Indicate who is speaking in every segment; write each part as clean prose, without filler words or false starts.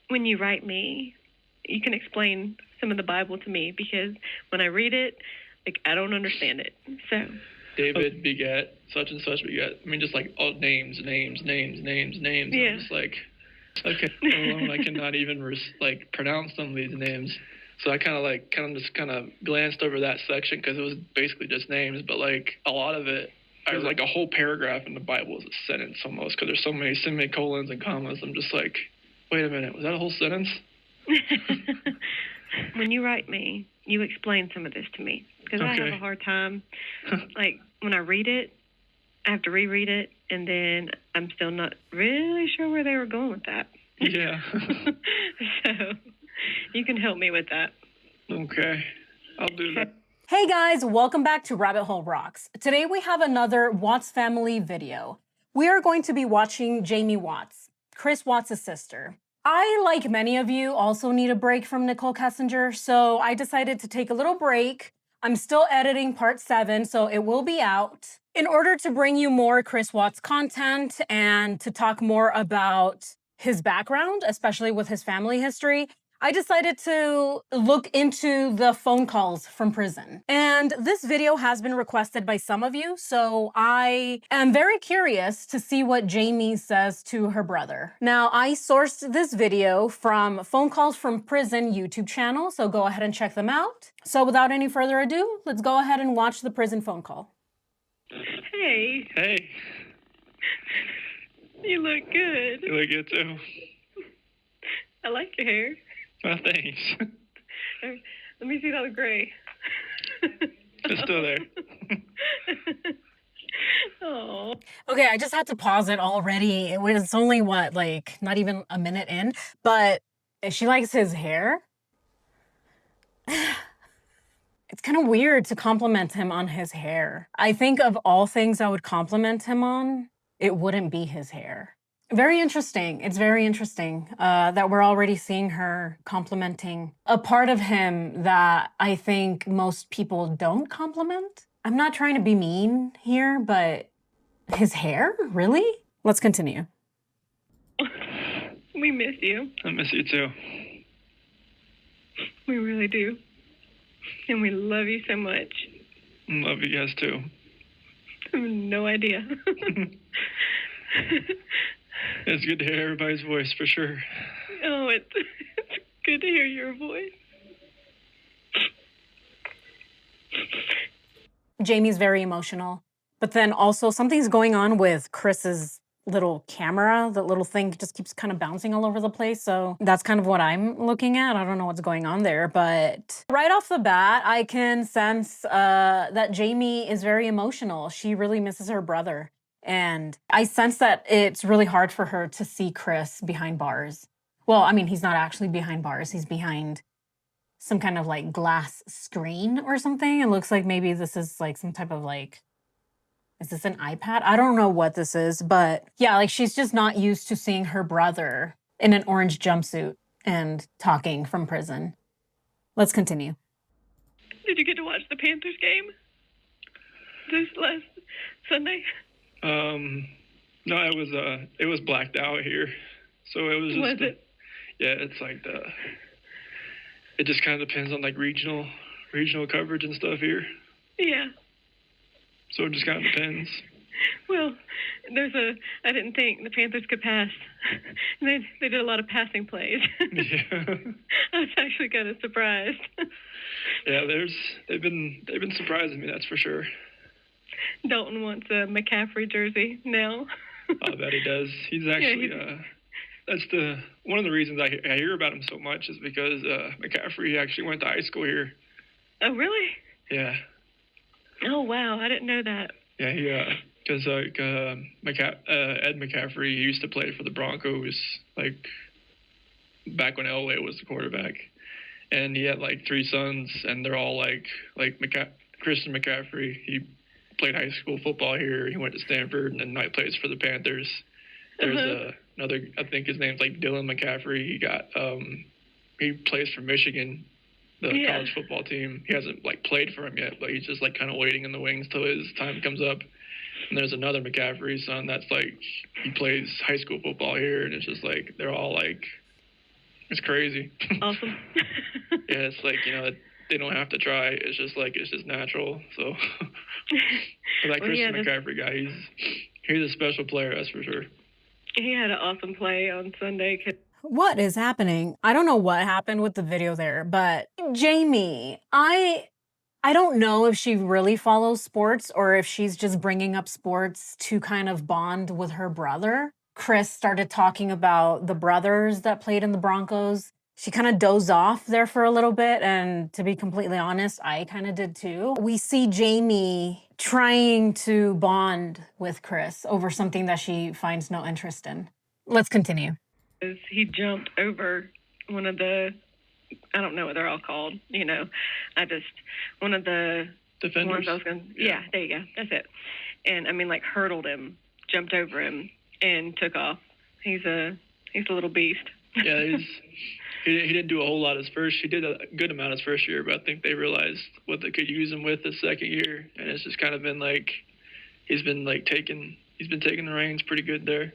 Speaker 1: when you write me, you can explain some of the Bible to me because when I read it, like I don't understand it. So
Speaker 2: David begat such and such begat. I mean, just like all names.
Speaker 1: Yeah.
Speaker 2: I'm just like, okay, alone, I cannot even pronounce some of these names. So I kind of glanced over that section because it was basically just names, but like a lot of it, I was like a whole paragraph in the Bible is a sentence almost because there's so many semicolons and commas. I'm just like, wait a minute, was that a whole sentence?
Speaker 1: When you write me, you explain some of this to me because I have a hard time. Like when I read it, I have to reread it, and then I'm still not really sure where they were going with that.
Speaker 2: Yeah.
Speaker 1: So you can help me with that.
Speaker 2: Okay, I'll do that.
Speaker 3: Hey guys, welcome back to Rabbit Hole Rocks. Today we have another Watts family video. We are going to be watching Jamie Watts, Chris Watts' sister. I, like many of you, also need a break from Nicole Kessinger, so I decided to take a little break. I'm still editing part 7, so it will be out. In order to bring you more Chris Watts content and to talk more about his background, especially with his family history, I decided to look into the phone calls from prison. And this video has been requested by some of you, so I am very curious to see what Jamie says to her brother. Now, I sourced this video from Phone Calls from Prison YouTube channel, so go ahead and check them out. So without any further ado, let's go ahead and watch the prison phone call.
Speaker 1: Hey.
Speaker 2: Hey.
Speaker 1: You look good.
Speaker 2: You look good too.
Speaker 1: I like your hair.
Speaker 2: Oh, thanks.
Speaker 1: Let me see all the gray.
Speaker 2: It's still there.
Speaker 1: Oh.
Speaker 3: Okay, I just had to pause it already. It was only, what, like, not even a minute in? But she likes his hair. It's kind of weird to compliment him on his hair. I think of all things I would compliment him on, it wouldn't be his hair. Very interesting. It's very interesting that we're already seeing her complimenting a part of him that I think most people don't compliment. I'm not trying to be mean here, but his hair? Really? Let's continue.
Speaker 1: We miss you.
Speaker 2: I miss you too.
Speaker 1: We really do. And we love you so much.
Speaker 2: Love you guys too.
Speaker 1: I have no idea.
Speaker 2: It's good to hear everybody's voice for sure.
Speaker 1: Oh, it's good to hear your voice.
Speaker 3: Jamie's very emotional, but then also something's going on with Chris's little camera. The little thing just keeps kind of bouncing all over the place. So that's kind of what I'm looking at. I don't know what's going on there, but right off the bat, I can sense that Jamie is very emotional. She really misses her brother. And I sense that it's really hard for her to see Chris behind bars. Well, I mean, he's not actually behind bars. He's behind some kind of like glass screen or something. It looks like maybe this is like some type of like, is this an iPad? I don't know what this is, but yeah, like she's just not used to seeing her brother in an orange jumpsuit and talking from prison. Let's continue.
Speaker 1: Did you get to watch the Panthers game this last Sunday?
Speaker 2: No, it was blacked out here, so it was just.
Speaker 1: Was it?
Speaker 2: Yeah, it's like it just kind of depends on like regional coverage and stuff here.
Speaker 1: Yeah.
Speaker 2: So it just kind of depends.
Speaker 1: Well, I didn't think the Panthers could pass. They did a lot of passing plays.
Speaker 2: Yeah.
Speaker 1: I was actually kind of surprised.
Speaker 2: Yeah, they've been surprising me, that's for sure.
Speaker 1: Dalton wants a McCaffrey jersey now.
Speaker 2: I bet he does. He's actually that's one of the reasons I hear about him so much is because McCaffrey actually went to high school here.
Speaker 1: Oh, really?
Speaker 2: Yeah.
Speaker 1: Oh, wow. I didn't know that.
Speaker 2: Yeah, because Ed McCaffrey used to play for the Broncos, like back when Elway was the quarterback, and he had like 3 sons, and they're all like Christian McCaffrey. He played high school football here. He went to Stanford, and then now he plays for the Panthers. There's another, I think his name's like Dylan McCaffrey. He plays for Michigan, the college football team. He hasn't like played for him yet, but he's just like kind of waiting in the wings till his time comes up. And there's another McCaffrey son that's like, he plays high school football here, and it's just like they're all like It's crazy.
Speaker 1: Awesome.
Speaker 2: Yeah, it's like, they don't have to try. It's just natural. So, but that Christian McCaffrey guy, he's a special player, that's for sure.
Speaker 1: He had an awesome play on Sunday.
Speaker 3: What is happening? I don't know what happened with the video there, but Jamie, I don't know if she really follows sports or if she's just bringing up sports to kind of bond with her brother. Chris started talking about the brothers that played in the Broncos. She kind of dozed off there for a little bit, and to be completely honest, I kind of did too. We see Jamie trying to bond with Chris over something that she finds no interest in. Let's continue.
Speaker 1: He jumped over one of the, I don't know what they're all called, one of the
Speaker 2: defenders.
Speaker 1: Ones I was going yeah, there you go. That's it. And hurdled him, jumped over him, and took off. He's a little beast.
Speaker 2: Yeah, he didn't do a whole lot his first. He did a good amount his first year, but I think they realized what they could use him with his second year, and it's just kind of been like he's been taking the reins pretty good there.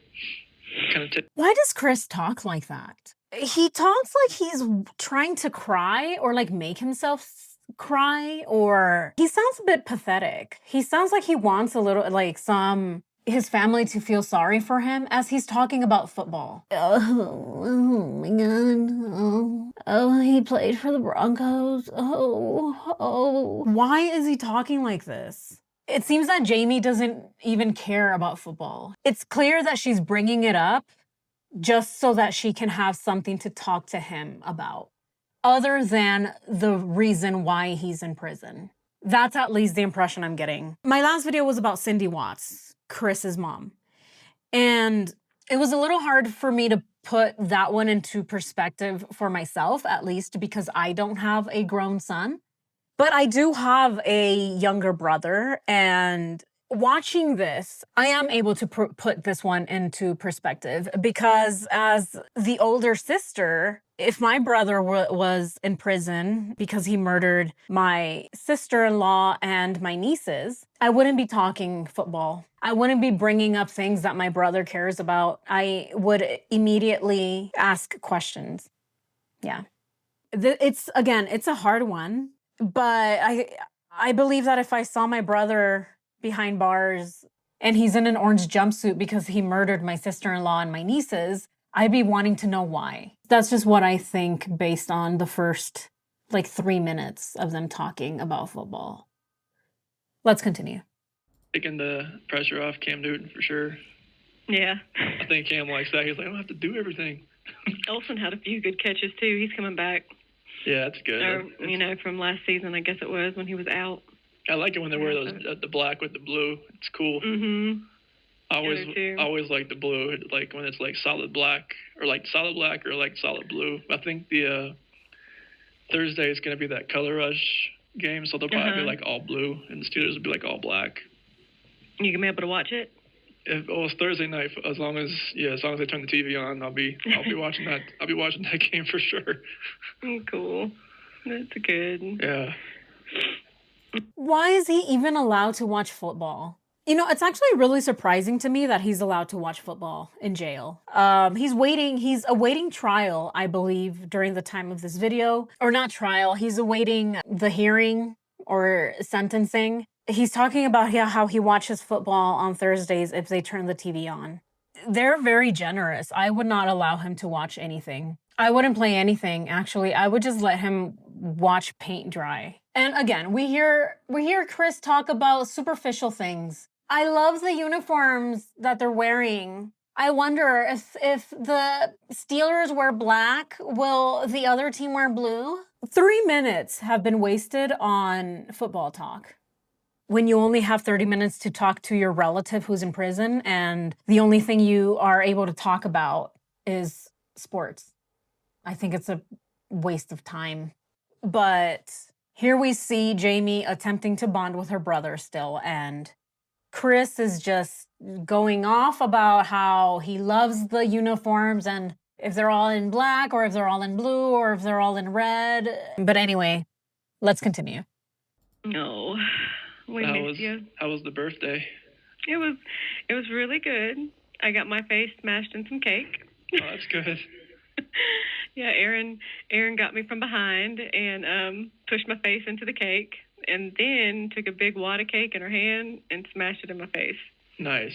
Speaker 3: Why does Chris talk like that? He talks like he's trying to cry or make himself cry, or he sounds a bit pathetic. He sounds like he wants a little his family to feel sorry for him as he's talking about football. Oh my God. Oh, he played for the Broncos. Oh. Why is he talking like this? It seems that Jamie doesn't even care about football. It's clear that she's bringing it up just so that she can have something to talk to him about, other than the reason why he's in prison. That's at least the impression I'm getting. My last video was about Cindy Watts, Chris's mom. And it was a little hard for me to put that one into perspective for myself, at least because I don't have a grown son. But I do have a younger brother, and watching this, I am able to put this one into perspective, because as the older sister, if my brother was in prison because he murdered my sister-in-law and my nieces, I wouldn't be talking football. I wouldn't be bringing up things that my brother cares about. I would immediately ask questions. Yeah. It's a hard one. But I believe that if I saw my brother behind bars and he's in an orange jumpsuit because he murdered my sister-in-law and my nieces, I'd be wanting to know why. That's just what I think based on the first 3 minutes of them talking about football. Let's continue.
Speaker 2: Taking the pressure off Cam Newton for sure.
Speaker 1: Yeah.
Speaker 2: I think Cam likes that. He's like, I don't have to do everything.
Speaker 1: Olsen had a few good catches too. He's coming back.
Speaker 2: Yeah, that's good.
Speaker 1: From last season, I guess it was, when he was out.
Speaker 2: I like it when they wear those the black with the blue. It's cool.
Speaker 1: Mm-hmm.
Speaker 2: I always like the blue, when it's solid black or solid blue. I think the Thursday is going to be that color rush game, so they'll probably be all blue, and the Steelers will be all black.
Speaker 1: You can be able to watch it?
Speaker 2: It's Thursday night. As long as they turn the TV on, I'll be watching that. I'll be watching that game for sure.
Speaker 1: Cool. That's good.
Speaker 2: Yeah.
Speaker 3: Why is he even allowed to watch football? It's actually really surprising to me that he's allowed to watch football in jail. He's awaiting trial, I believe, during the time of this video. Or not trial, he's awaiting the hearing or sentencing. He's talking about how he watches football on Thursdays if they turn the TV on. They're very generous. I would not allow him to watch anything. I wouldn't play anything, actually. I would just let him watch paint dry. And again, we hear Chris talk about superficial things. I love the uniforms that they're wearing. I wonder if the Steelers wear black, will the other team wear blue? 3 minutes have been wasted on football talk, when you only have 30 minutes to talk to your relative who's in prison, and the only thing you are able to talk about is sports. I think it's a waste of time. But here we see Jamie attempting to bond with her brother still, and Chris is just going off about how he loves the uniforms and if they're all in black or if they're all in blue or if they're all in red. But anyway, let's continue.
Speaker 1: No. We miss you.
Speaker 2: How was the birthday?
Speaker 1: It was really good. I got my face smashed in some cake.
Speaker 2: Oh, that's good.
Speaker 1: Yeah, Aaron got me from behind and pushed my face into the cake, and then took a big wad of cake in her hand and smashed it in my face.
Speaker 2: Nice.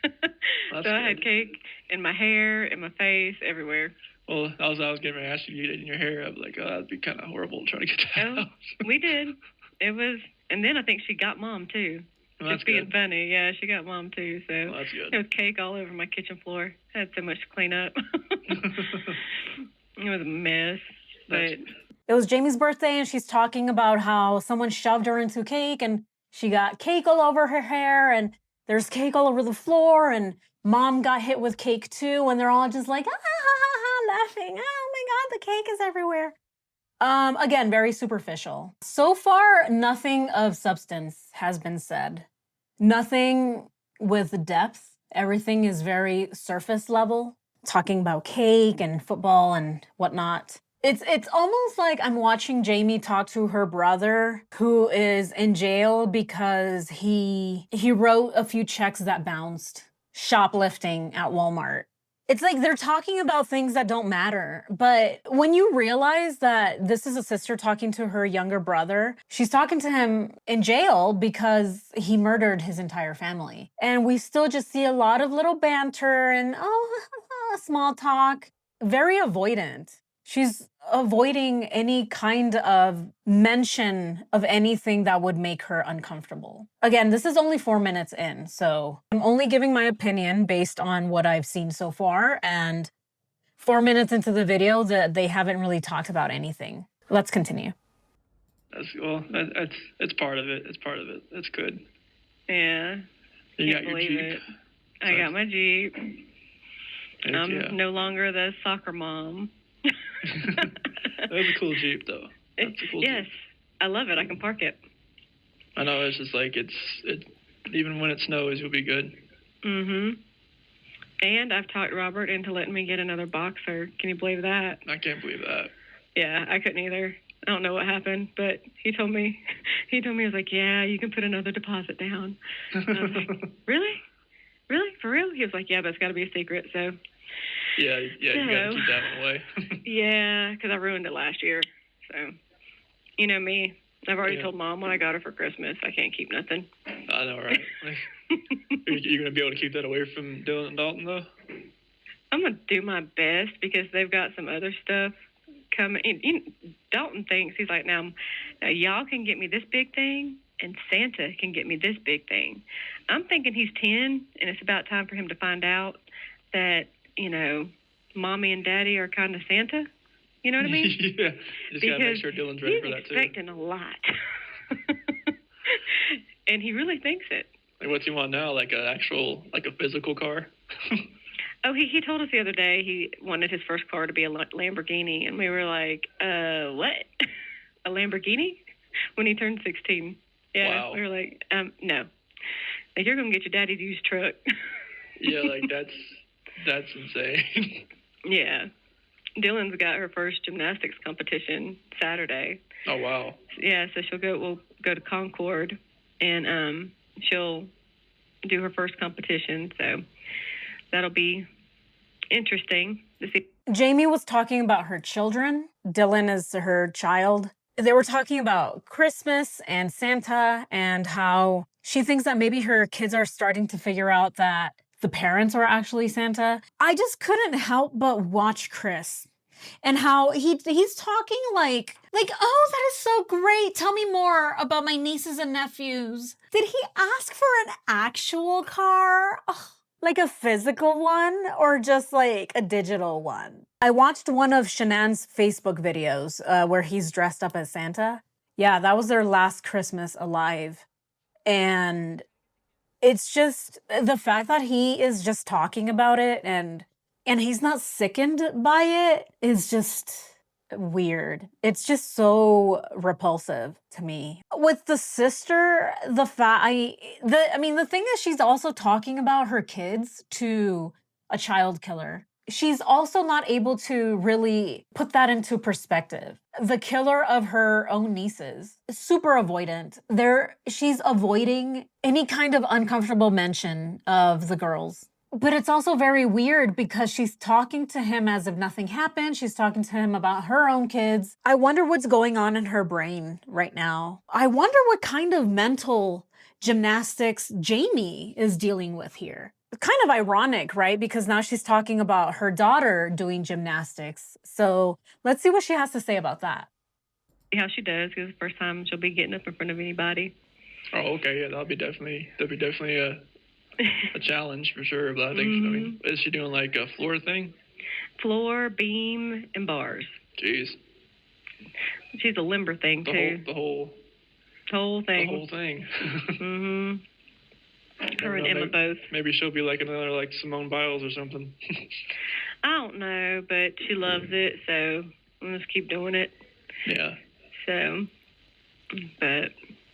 Speaker 1: So I had cake in my hair, in my face, everywhere.
Speaker 2: Well, I was getting ready to ask you to get it in your hair. I'm like, oh, that'd be kind of horrible trying to get that out.
Speaker 1: We did. It was, and then I think she got Mom too.
Speaker 2: Well, that's
Speaker 1: just being
Speaker 2: good.
Speaker 1: funny. Yeah, she got Mom too. So
Speaker 2: well, that's good.
Speaker 1: There was cake all over my kitchen floor. I had so much to clean up. It was a mess. But
Speaker 3: it was Jamie's birthday, and she's talking about how someone shoved her into cake, and she got cake all over her hair, and there's cake all over the floor, and Mom got hit with cake too, and they're all just like, ah, ha, ha, ha, laughing. Oh my God, the cake is everywhere. Again, very superficial. So far, nothing of substance has been said. Nothing with depth. Everything is very surface level, talking about cake and football and whatnot. It's almost like I'm watching Jamie talk to her brother who is in jail because he wrote a few checks that bounced, shoplifting at Walmart. It's like they're talking about things that don't matter. But when you realize that this is a sister talking to her younger brother, she's talking to him in jail because he murdered his entire family. And we still just see a lot of little banter and, small talk. Very avoidant. She's avoiding any kind of mention of anything that would make her uncomfortable. Again, this is only 4 minutes in, so I'm only giving my opinion based on what I've seen so far, and 4 minutes into the video, they haven't really talked about anything. Let's continue.
Speaker 2: It's part of it. It's part of it. That's good.
Speaker 1: Yeah.
Speaker 2: You got your Jeep.
Speaker 1: It. I got my Jeep. I'm no longer the soccer mom.
Speaker 2: That was a cool Jeep, though. That's a cool
Speaker 1: yes,
Speaker 2: Jeep.
Speaker 1: I love it. I can park it.
Speaker 2: I know. It's just like it. Even when it snows, you'll be good.
Speaker 1: Mm-hmm. And I've talked Robert into letting me get another boxer. Can you believe that?
Speaker 2: I can't believe that.
Speaker 1: Yeah, I couldn't either. I don't know what happened, but he told me, he was like, yeah, you can put another deposit down. I was like, really? Really? For real? He was like, yeah, but it's got to be a secret, so.
Speaker 2: Yeah, you got to keep that one away.
Speaker 1: Yeah, because I ruined it last year. So, you know me. I've already told Mom what I got her for Christmas. I can't keep nothing.
Speaker 2: I know, right? You're going to be able to keep that away from Dylan and Dalton, though?
Speaker 1: I'm going to do my best because they've got some other stuff coming. Dalton thinks, he's like, now y'all can get me this big thing, and Santa can get me this big thing. I'm thinking he's 10, and it's about time for him to find out that, Mommy and Daddy are kind of Santa. You know what I mean?
Speaker 2: Yeah. Just got to make sure Dylan's ready for that, too.
Speaker 1: He's expecting a lot. And he really thinks it.
Speaker 2: Like, what's he want now? Like a physical car?
Speaker 1: Oh, he told us the other day he wanted his first car to be a Lamborghini. And we were like, what? A Lamborghini? When he turned 16. Yeah.
Speaker 2: Wow.
Speaker 1: We were like, no. Like, you're going to get your daddy's used truck.
Speaker 2: Yeah, like, that's insane.
Speaker 1: Yeah. Dylan's got her first gymnastics competition Saturday.
Speaker 2: Oh, wow.
Speaker 1: Yeah, so we'll go to Concord, and she'll do her first competition, so that'll be interesting to see.
Speaker 3: Jamie was talking about her children. Dylan is her child. They were talking about Christmas and Santa and how she thinks that maybe her kids are starting to figure out that the parents are actually Santa. I just couldn't help but watch Chris and how he's talking like, oh, that is so great. Tell me more about my nieces and nephews. Did he ask for an actual car? Oh, like a physical one or just like a digital one? I watched one of Shanann's Facebook videos where he's dressed up as Santa. Yeah, that was their last Christmas alive. And it's just the fact that he is just talking about it and he's not sickened by it is just weird. It's just so repulsive to me. With the sister, the thing is she's also talking about her kids to a child killer. She's also not able to really put that into perspective. The killer of her own nieces is super avoidant. She's avoiding any kind of uncomfortable mention of the girls. But it's also very weird because she's talking to him as if nothing happened. She's talking to him about her own kids. I wonder what's going on in her brain right now. I wonder what kind of mental gymnastics Jamie is dealing with here. Kind of ironic, right? Because now she's talking about her daughter doing gymnastics. So let's see what she has to say about that.
Speaker 1: See how she does, because it's the first time she'll be getting up in front of anybody.
Speaker 2: Oh, okay, yeah, that'll be definitely a challenge for sure. But I think, I mean, is she doing like a floor thing?
Speaker 1: Floor, beam, and bars.
Speaker 2: Jeez.
Speaker 1: She's a limber thing too.
Speaker 2: The whole
Speaker 1: thing.
Speaker 2: The whole thing.
Speaker 1: Her and Emma both.
Speaker 2: Maybe she'll be like another like Simone Biles or something.
Speaker 1: I don't know, but she loves it, so we'll just keep doing it.
Speaker 2: Yeah.
Speaker 1: So, but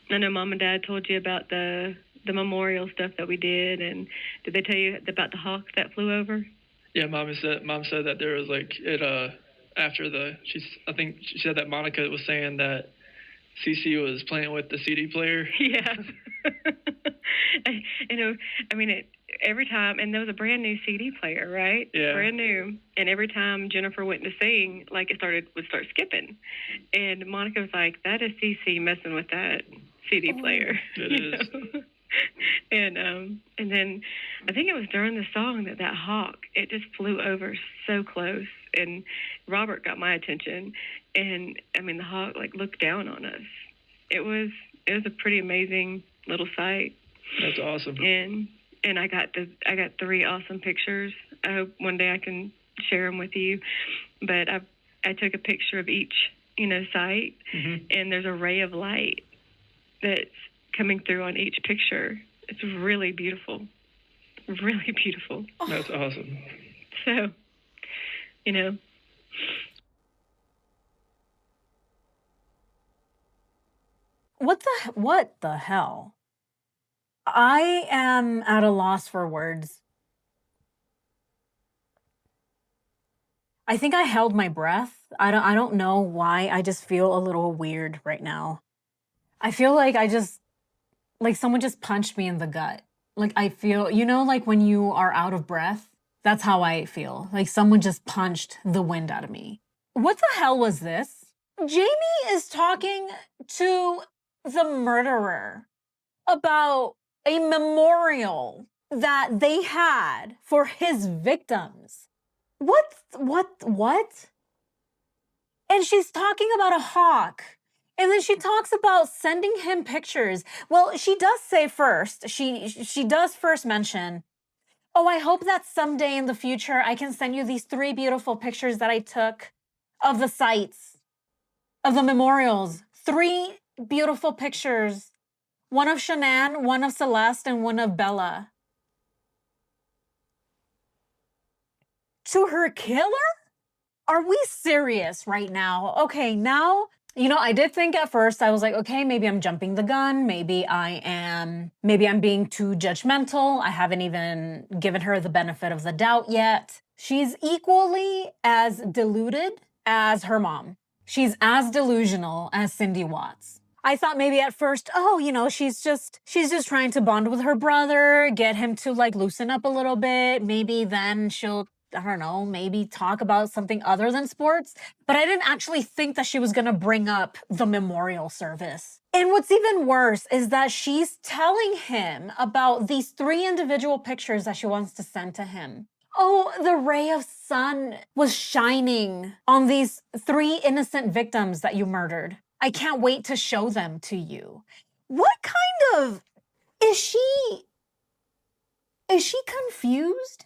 Speaker 1: I know Mom and Dad told you about the memorial stuff that we did, and did they tell you about the hawk that flew over?
Speaker 2: Yeah, Mom said that there was like after I think she said that Monica was saying that Cece was playing with the CD player.
Speaker 1: Yeah. I mean, every time, and there was a brand new CD player, right?
Speaker 2: Yeah.
Speaker 1: Brand new. And every time Jennifer went to sing, like would start skipping. And Monica was like, that is Cece messing with that CD player.
Speaker 2: It is.
Speaker 1: And then I think it was during the song that hawk, it just flew over so close, and Robert got my attention, and I mean the hawk like looked down on us. It was a pretty amazing little sight.
Speaker 2: That's awesome.
Speaker 1: And I got 3 awesome pictures. I hope one day I can share them with you. But I took a picture of each sight, and there's a ray of light that's coming through on each picture. It's really beautiful. Really beautiful.
Speaker 2: That's awesome.
Speaker 1: So,
Speaker 3: What the hell? I am at a loss for words. I think I held my breath. I don't know why. I just feel a little weird right now. I feel like someone just punched me in the gut. Like I feel, like when you are out of breath, that's how I feel. Like someone just punched the wind out of me. What the hell was this? Jamie is talking to the murderer about a memorial that they had for his victims. What? And she's talking about a hawk. And then she talks about sending him pictures. Well, she does say first, she does first mention, oh, I hope that someday in the future I can send you these 3 beautiful pictures that I took of the sites, of the memorials. 3 beautiful pictures. One of Shanann, one of Celeste, and one of Bella. To her killer? Are we serious right now? Okay, now, I did think at first, I was like, okay, maybe I'm jumping the gun. Maybe I'm being too judgmental. I haven't even given her the benefit of the doubt yet. She's equally as deluded as her mom. She's as delusional as Cindy Watts. I thought maybe at first, she's just trying to bond with her brother, get him to like loosen up a little bit. Maybe then she'll, I don't know, maybe talk about something other than sports. But I didn't actually think that she was going to bring up the memorial service. And what's even worse is that she's telling him about these 3 individual pictures that she wants to send to him. Oh, the ray of sun was shining on these 3 innocent victims that you murdered. I can't wait to show them to you. What kind of... Is she confused?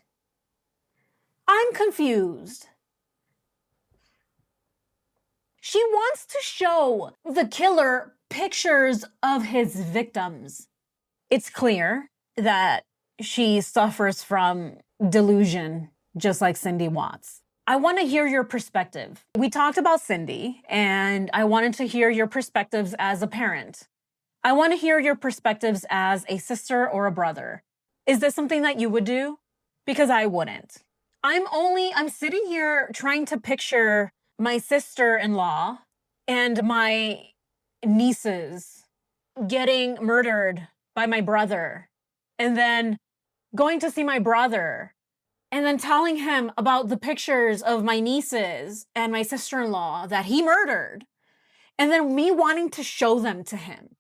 Speaker 3: I'm confused. She wants to show the killer pictures of his victims. It's clear that she suffers from delusion, just like Cindy Watts. I want to hear your perspective. We talked about Cindy, and I wanted to hear your perspectives as a parent. I want to hear your perspectives as a sister or a brother. Is this something that you would do? Because I wouldn't. I'm sitting here trying to picture my sister-in-law and my nieces getting murdered by my brother. And then going to see my brother and then telling him about the pictures of my nieces and my sister-in-law that he murdered, and then me wanting to show them to him.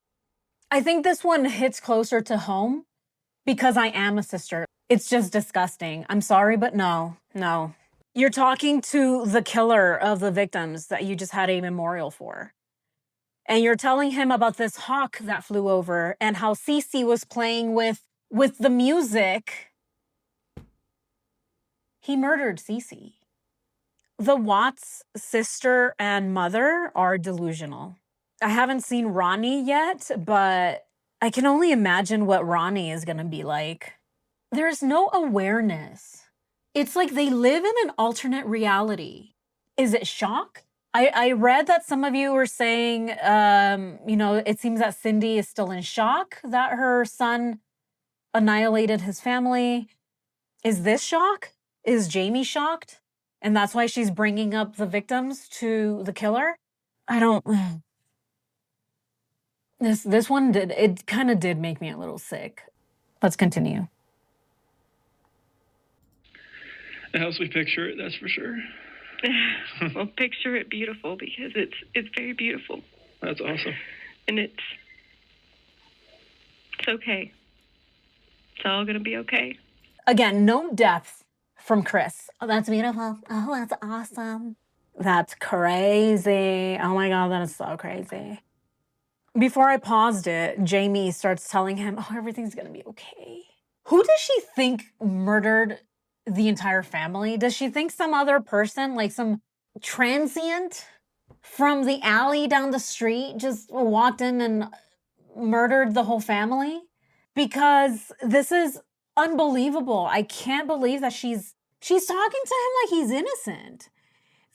Speaker 3: I think this one hits closer to home because I am a sister. It's just disgusting. I'm sorry, but no. You're talking to the killer of the victims that you just had a memorial for. And you're telling him about this hawk that flew over and how Cece was playing with the music. He murdered Cece. The Watts sister and mother are delusional. I haven't seen Ronnie yet, but I can only imagine what Ronnie is going to be like. There's no awareness. It's like they live in an alternate reality. Is it shock? I read that some of you were saying, it seems that Cindy is still in shock that her son annihilated his family. Is this shock? Is Jamie shocked? And that's why she's bringing up the victims to the killer? I don't... This one kind of did make me a little sick. Let's continue.
Speaker 2: It helps me picture it, that's for sure.
Speaker 1: Well, picture it beautiful because it's very beautiful.
Speaker 2: That's awesome.
Speaker 1: And it's okay. It's all going to be okay.
Speaker 3: Again, no depth from Chris. Oh, that's beautiful. Oh, that's awesome. That's crazy. Oh my God, that is so crazy. Before I paused it, Jamie starts telling him, oh, everything's going to be okay. Who does she think murdered the entire family? Does she think some other person, like some transient from the alley down the street, just walked in and murdered the whole family? Because this is unbelievable. I can't believe that she's talking to him like he's innocent.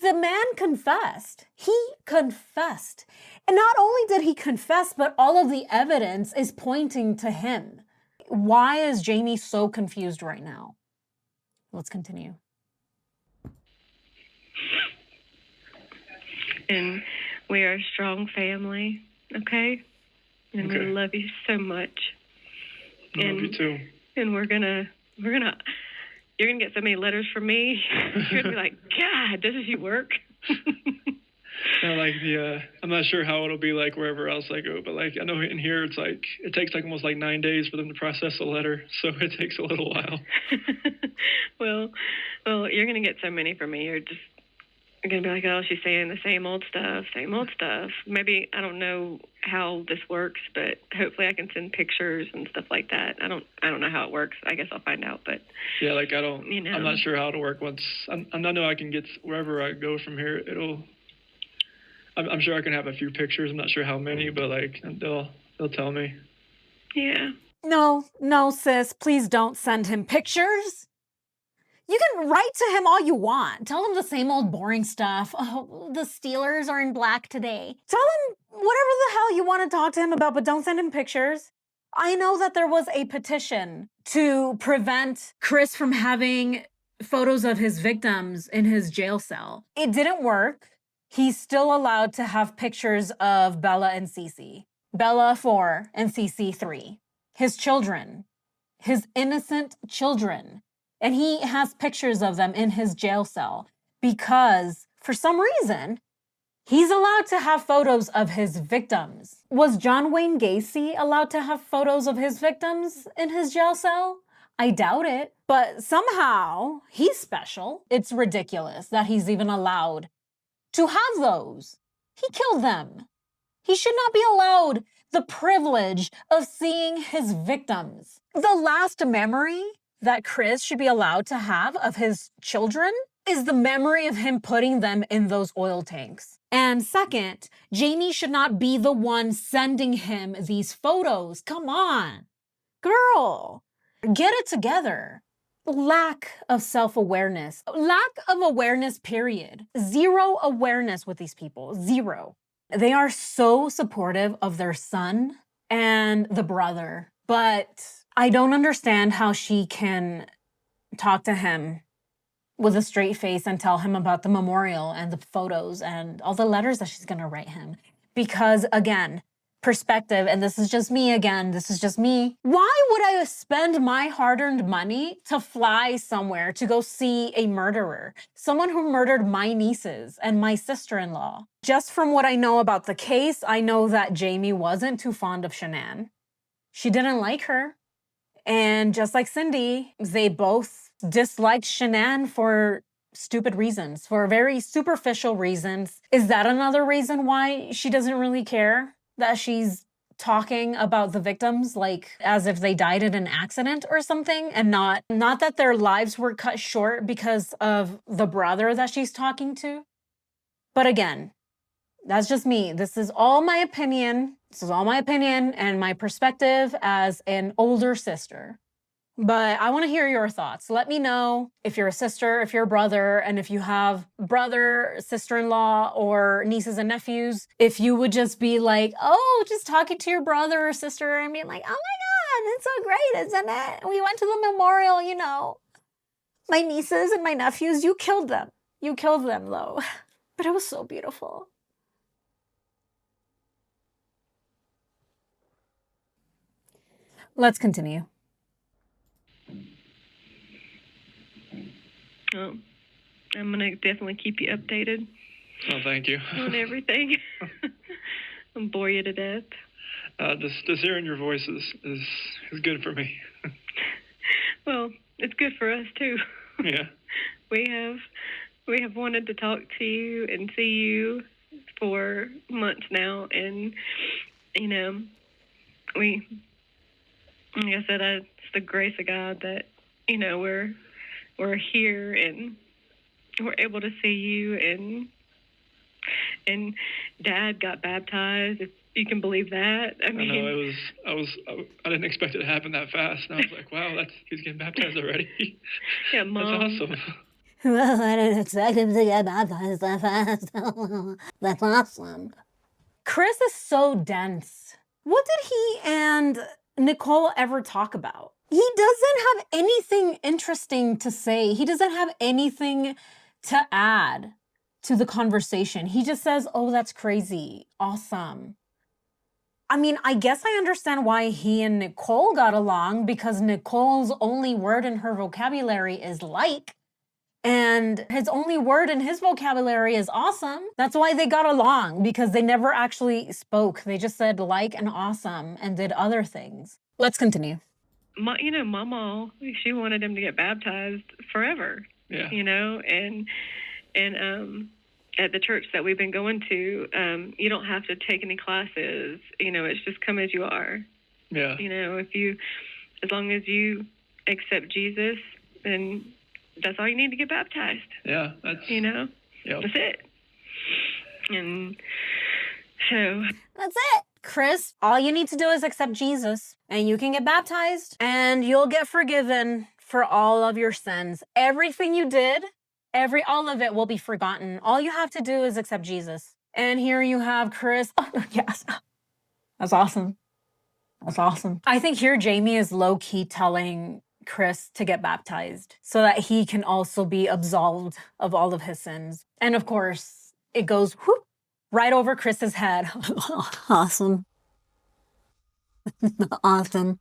Speaker 3: The man confessed. He confessed. And not only did he confess, but all of the evidence is pointing to him. Why is Jamie so confused right now? Let's continue.
Speaker 1: And we are a strong family, okay? And we love you so much.
Speaker 2: Love you too.
Speaker 1: And you're gonna get so many letters from me. You're gonna be like, God, doesn't she work?
Speaker 2: I'm not sure how it'll be like wherever else I go, but like I know in here it's like it takes like almost like 9 days for them to process a letter, so it takes a little while.
Speaker 1: Well, you're gonna get so many from me. You're gonna be like, oh, she's saying the same old stuff. Maybe I don't know how this works, but hopefully I can send pictures and stuff like that. I don't know how it works. I guess I'll find out. But
Speaker 2: yeah, like I'm not sure how it'll work once. I know I can get wherever I go from here. I'm sure I can have a few pictures. I'm not sure how many, but like they'll tell me.
Speaker 1: Yeah.
Speaker 3: No, sis, please don't send him pictures. You can write to him all you want. Tell him the same old boring stuff. Oh, the Steelers are in black today. Tell him whatever the hell you want to talk to him about, but don't send him pictures. I know that there was a petition to prevent Chris from having photos of his victims in his jail cell. It didn't work. He's still allowed to have pictures of Bella and Cece. Bella 4 and Cece 3. His children. His innocent children. And he has pictures of them in his jail cell because, for some reason, he's allowed to have photos of his victims. Was John Wayne Gacy allowed to have photos of his victims in his jail cell? I doubt it. But somehow, he's special. It's ridiculous that he's even allowed to have those. He killed them. He should not be allowed the privilege of seeing his victims. The last memory that Chris should be allowed to have of his children is the memory of him putting them in those oil tanks. And second, Jamie should not be the one sending him these photos. Come on, girl, get it together. Lack of self-awareness. Lack of awareness, period. Zero awareness with these people. Zero. They are so supportive of their son and the brother, but I don't understand how she can talk to him with a straight face and tell him about the memorial and the photos and all the letters that she's going to write him. Because again, perspective, and this is just me again, this is just me. Why would I spend my hard-earned money to fly somewhere to go see a murderer? Someone who murdered my nieces and my sister-in-law. Just from what I know about the case, I know that Jamie wasn't too fond of Shanann. She didn't like her. And just like Cindy, they both disliked Shanann for stupid reasons, for very superficial reasons. Is that another reason why she doesn't really care that she's talking about the victims like as if they died in an accident or something, and not that their lives were cut short because of the brother that she's talking to? But again, that's just me. This is all my opinion. This is all my opinion and my perspective as an older sister. But I want to hear your thoughts. Let me know if you're a sister, if you're a brother, and if you have brother, sister-in-law, or nieces and nephews, if you would just be like, oh, just talking to your brother or sister and being like, oh my God, it's so great, isn't it? We went to the memorial, you know. My nieces and my nephews, you killed them. You killed them, though. But it was so beautiful. Let's continue.
Speaker 1: Oh, I'm going to definitely keep you updated.
Speaker 2: Oh, thank you.
Speaker 1: On everything. I'll bore you to death.
Speaker 2: Just hearing your voice is good for me.
Speaker 1: Well, it's good for us, too.
Speaker 2: Yeah.
Speaker 1: We have wanted to talk to you and see you for months now, and, you know, like I said, it's the grace of God that, you know, we're here and we're able to see you, and Dad got baptized, if you can believe that. I mean,
Speaker 2: I didn't expect it to happen that fast, and I was like, wow, he's getting baptized already.
Speaker 1: Yeah, Mom.
Speaker 2: That's awesome.
Speaker 3: Well, I didn't expect him to get baptized that fast. That's awesome. Chris is so dense. What did he and Nicole ever talk about? He doesn't have anything interesting to say. He doesn't have anything to add to the conversation. He just says, oh, that's crazy. Awesome. I mean, I guess I understand why he and Nicole got along, because Nicole's only word in her vocabulary is like, and his only word in his vocabulary is awesome. That's why they got along, because they never actually spoke. They just said like and awesome and did other things. Let's continue.
Speaker 1: Mama, she wanted him to get baptized forever.
Speaker 2: Yeah.
Speaker 1: You know, and at the church that we've been going to, you don't have to take any classes. You know, it's just come as you are.
Speaker 2: Yeah.
Speaker 1: You know, as long as you accept Jesus, then that's all you need to get baptized.
Speaker 2: Yeah, that's.
Speaker 1: You know,
Speaker 2: yep.
Speaker 1: That's it. And so.
Speaker 3: That's it. Chris, all you need to do is accept Jesus, and you can get baptized, and you'll get forgiven for all of your sins. Everything you did, all of it will be forgotten. All you have to do is accept Jesus. And here you have Chris. Oh, yes. That's awesome. That's awesome. I think here Jamie is low-key telling Chris to get baptized so that he can also be absolved of all of his sins. And of course, it goes whoop, right over Chris's head. Awesome. Awesome.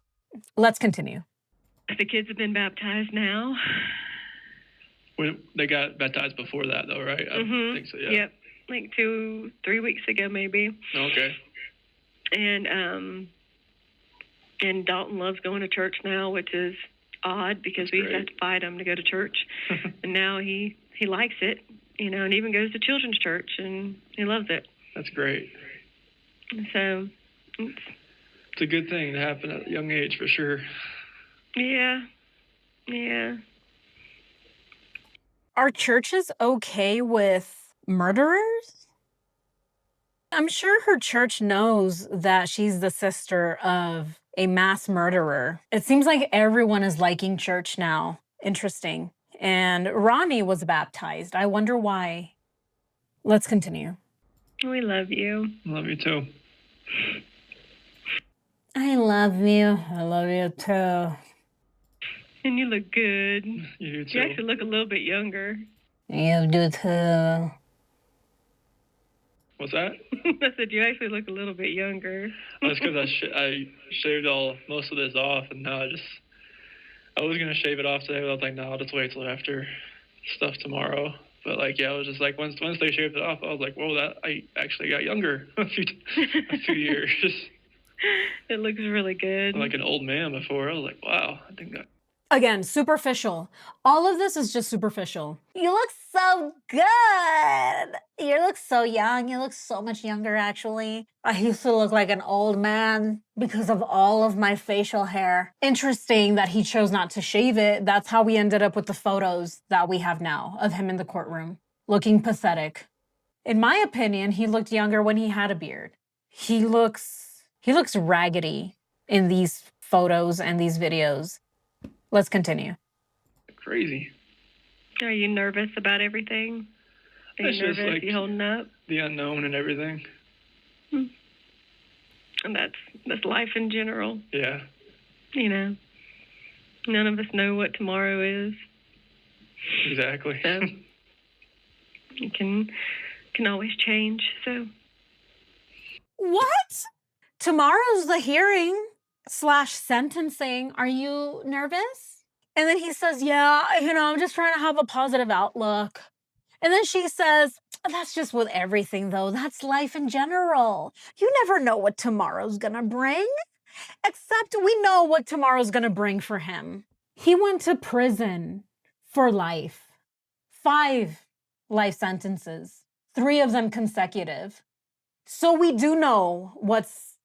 Speaker 3: Let's continue.
Speaker 1: The kids have been baptized now.
Speaker 2: They got baptized before that, though, right? I think so, yeah.
Speaker 1: Yep, like 2-3 weeks ago, maybe.
Speaker 2: Okay.
Speaker 1: And Dalton loves going to church now, which is odd because we used to have to fight him to go to church. And now he likes it, you know, and even goes to children's church, and he loves it.
Speaker 2: That's great.
Speaker 1: So
Speaker 2: it's a good thing to happen at a young age, for sure.
Speaker 1: Yeah. Yeah.
Speaker 3: Are churches okay with murderers? I'm sure her church knows that she's the sister of a mass murderer. It seems like everyone is liking church now. Interesting. And Ronnie was baptized. I wonder why. Let's continue.
Speaker 1: We love you.
Speaker 2: Love you too.
Speaker 3: I love you. I love you too.
Speaker 1: And you look good.
Speaker 2: You do too.
Speaker 1: You actually look a little bit younger.
Speaker 3: You do too.
Speaker 2: What's that?
Speaker 1: I said you actually look a little bit younger.
Speaker 2: That's because I shaved most of this off, and now I was gonna shave it off today, but I was like, no, I'll just wait till after stuff tomorrow. But like, yeah, I was just like, once they shaved it off, I was like, whoa, that I actually got younger a few years.
Speaker 1: It looks really good.
Speaker 2: I'm like an old man before. I was like, wow, I think that.
Speaker 3: Again, superficial. All of this is just superficial. You look so good. You look so young. You look so much younger, actually. I used to look like an old man because of all of my facial hair. Interesting that he chose not to shave it. That's how we ended up with the photos that we have now of him in the courtroom, looking pathetic. In my opinion, he looked younger when he had a beard. He looks raggedy in these photos and these videos. Let's continue.
Speaker 2: Crazy.
Speaker 1: Are you nervous about everything? Are you nervous? Like, you holding up?
Speaker 2: The unknown and everything.
Speaker 1: And that's life in general.
Speaker 2: Yeah.
Speaker 1: You know, none of us know what tomorrow is.
Speaker 2: Exactly.
Speaker 1: So it can always change. So.
Speaker 3: What? Tomorrow's the hearing / sentencing. Are you nervous? And then he says, yeah, I'm just trying to have a positive outlook. And then she says, that's just with everything, though. That's life in general. You never know what tomorrow's gonna bring. Except we know what tomorrow's gonna bring for him. He went to prison for life. 5 life sentences, 3 of them consecutive. So we do know what's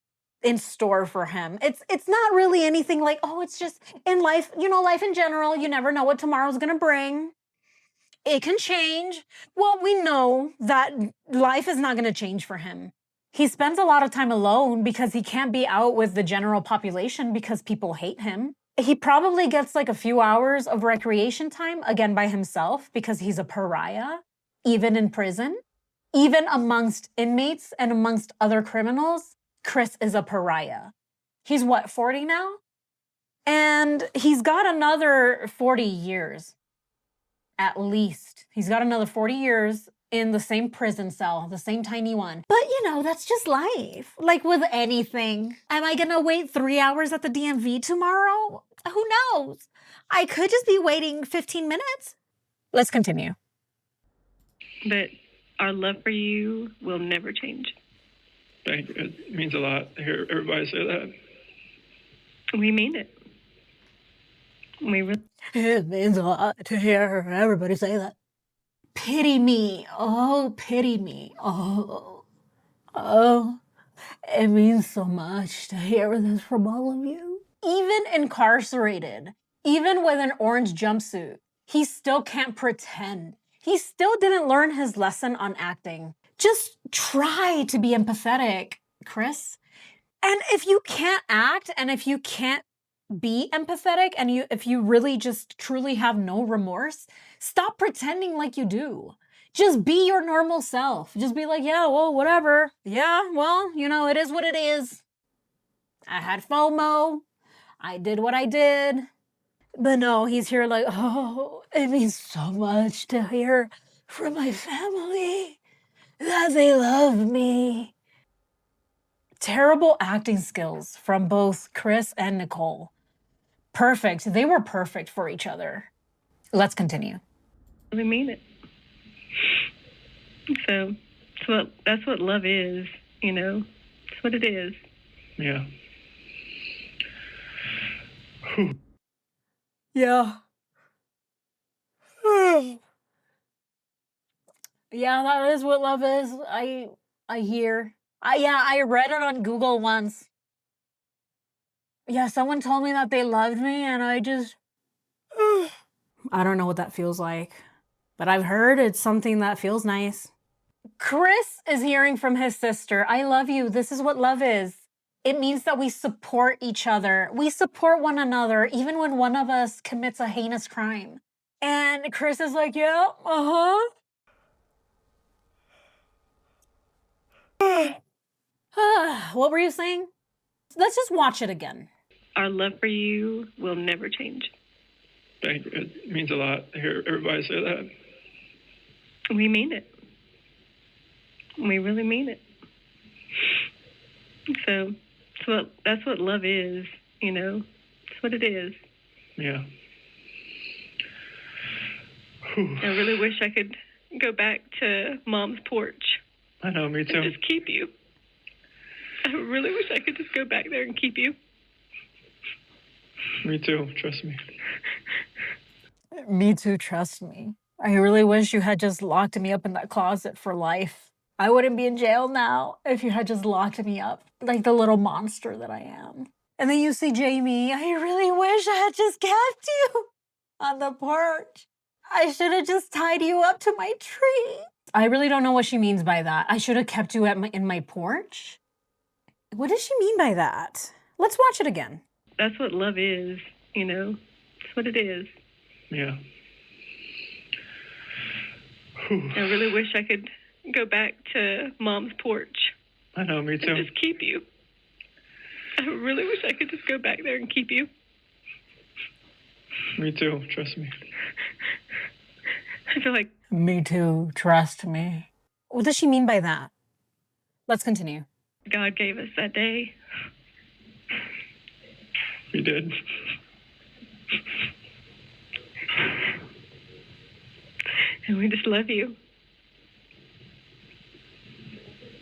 Speaker 3: in store for him. It's not really anything like, oh, it's just in life, life in general, you never know what tomorrow's gonna bring. It can change. Well, we know that life is not gonna change for him. He spends a lot of time alone because he can't be out with the general population because people hate him. He probably gets like a few hours of recreation time, again by himself, because he's a pariah, even in prison. Even amongst inmates and amongst other criminals, Chris is a pariah. He's 40 now? And he's got another 40 years, at least. He's got another 40 years in the same prison cell, the same tiny one. But, that's just life. Like with anything. Am I gonna wait 3 hours at the DMV tomorrow? Who knows? I could just be waiting 15 minutes. Let's continue.
Speaker 1: But our love for you will never change.
Speaker 2: Thank you. It means a lot to hear everybody say that.
Speaker 1: We mean it.
Speaker 3: It means a lot to hear everybody say that. Pity me. Oh, pity me. Oh, it means so much to hear this from all of you. Even incarcerated, even with an orange jumpsuit, he still can't pretend. He still didn't learn his lesson on acting. Just try to be empathetic, Chris. And if you can't act and if you can't be empathetic and if you really just truly have no remorse, stop pretending like you do. Just be your normal self. Just be like, yeah, well, whatever. Yeah, well, it is what it is. I had FOMO. I did what I did. But no, he's here like, oh, it means so much to hear from my family that they love me. Terrible acting skills from both Chris and Nicole. Perfect. They were perfect for each other. Let's continue.
Speaker 1: We mean it. So that's what love is, It's what it is.
Speaker 2: Yeah.
Speaker 3: Yeah. Yeah, that is what love is. I hear. I read it on Google once. Yeah, someone told me that they loved me and I just... I don't know what that feels like. But I've heard it's something that feels nice. Chris is hearing from his sister, I love you. This is what love is. It means that we support each other. We support one another, even when one of us commits a heinous crime. And Chris is like, yeah, what were you saying? Let's just watch it again.
Speaker 1: Our love for you will never change.
Speaker 2: Thank you. It means a lot to hear everybody say that.
Speaker 1: We mean it. We really mean it. So that's what love is, you know. That's what it is.
Speaker 2: Yeah.
Speaker 1: I really wish I could go back to Mom's porch.
Speaker 2: I know, me too.
Speaker 1: And just keep you. I really wish I could just go back there and keep you.
Speaker 2: Me too, trust me.
Speaker 3: Me too, trust me. I really wish you had just locked me up in that closet for life. I wouldn't be in jail now if you had just locked me up like the little monster that I am. And then you see Jamie, I really wish I had just kept you on the porch. I should have just tied you up to my tree. I really don't know what she means by that. I should have kept you in my porch? What does she mean by that? Let's watch it again.
Speaker 1: That's what love is, you know. That's what it is.
Speaker 2: Yeah.
Speaker 1: I really wish I could go back to Mom's porch.
Speaker 2: I know, me too.
Speaker 1: And just keep you. I really wish I could just go back there and keep you.
Speaker 2: Me too, trust me.
Speaker 1: I feel like...
Speaker 3: Me too, trust me. What does she mean by that? Let's continue.
Speaker 1: God gave us that day.
Speaker 2: We did.
Speaker 1: And we just love you.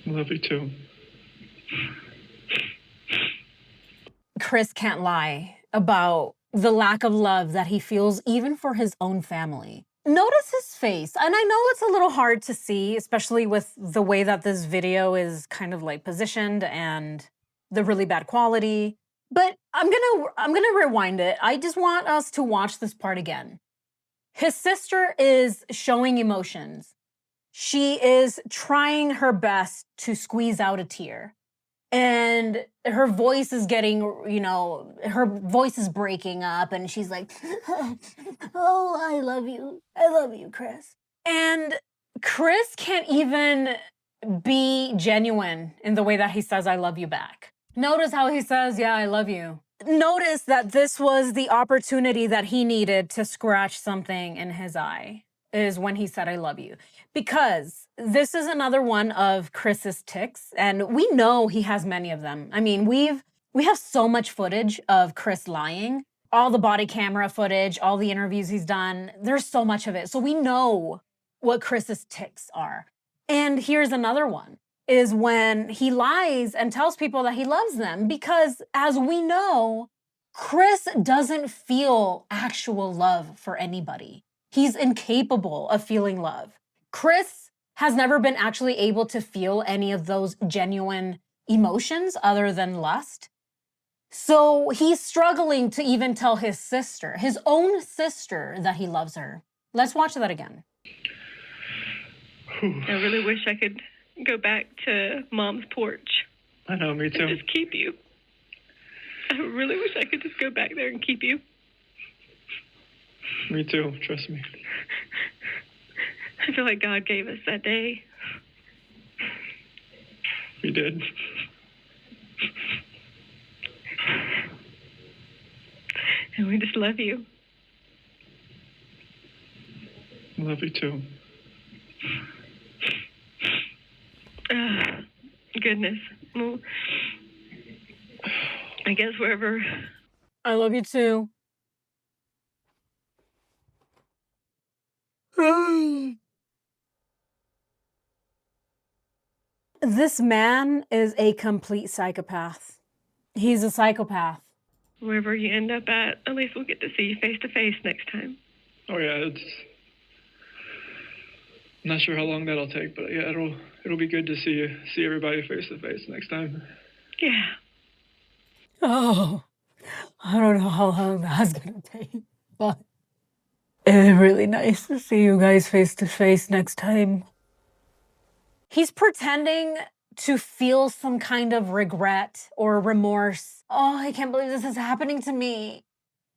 Speaker 2: I love you too.
Speaker 3: Chris can't lie about the lack of love that he feels even for his own family. Notice his face. And I know it's a little hard to see, especially with the way that this video is kind of like positioned and the really bad quality. But I'm gonna rewind it. I just want us to watch this part again. His sister is showing emotions. She is trying her best to squeeze out a tear. And her voice is getting, her voice is breaking up and she's like, oh, I love you. I love you, Chris. And Chris can't even be genuine in the way that he says, I love you back. Notice how he says, yeah, I love you. Notice that this was the opportunity that he needed to scratch something in his eye, is when he said, I love you. Because this is another one of Chris's tics, and we know he has many of them. I mean, we have so much footage of Chris lying, all the body camera footage, all the interviews he's done. There's so much of it. So we know what Chris's tics are. And here's another one, is when he lies and tells people that he loves them, because as we know, Chris doesn't feel actual love for anybody. He's incapable of feeling love. Chris has never been actually able to feel any of those genuine emotions other than lust. So he's struggling to even tell his sister, his own sister, that he loves her. Let's watch that again.
Speaker 1: I really wish I could go back to Mom's porch.
Speaker 2: I know, me too.
Speaker 1: And just keep you. I really wish I could just go back there and keep you.
Speaker 2: Me too, trust me.
Speaker 1: I feel like God gave us that day.
Speaker 2: We did.
Speaker 1: And we just love you.
Speaker 2: I love you too.
Speaker 1: Goodness. Well, I guess wherever...
Speaker 3: I love you too. This man is a complete psychopath. He's a psychopath.
Speaker 1: Wherever you end up at least we'll get to see you face to face next time.
Speaker 2: Oh yeah, I'm not sure how long that'll take, but yeah, it'll be good to see everybody face to face next time.
Speaker 1: Yeah.
Speaker 3: Oh, I don't know how long that's gonna take, but it's really nice to see you guys face to face next time. He's pretending to feel some kind of regret or remorse. Oh, I can't believe this is happening to me.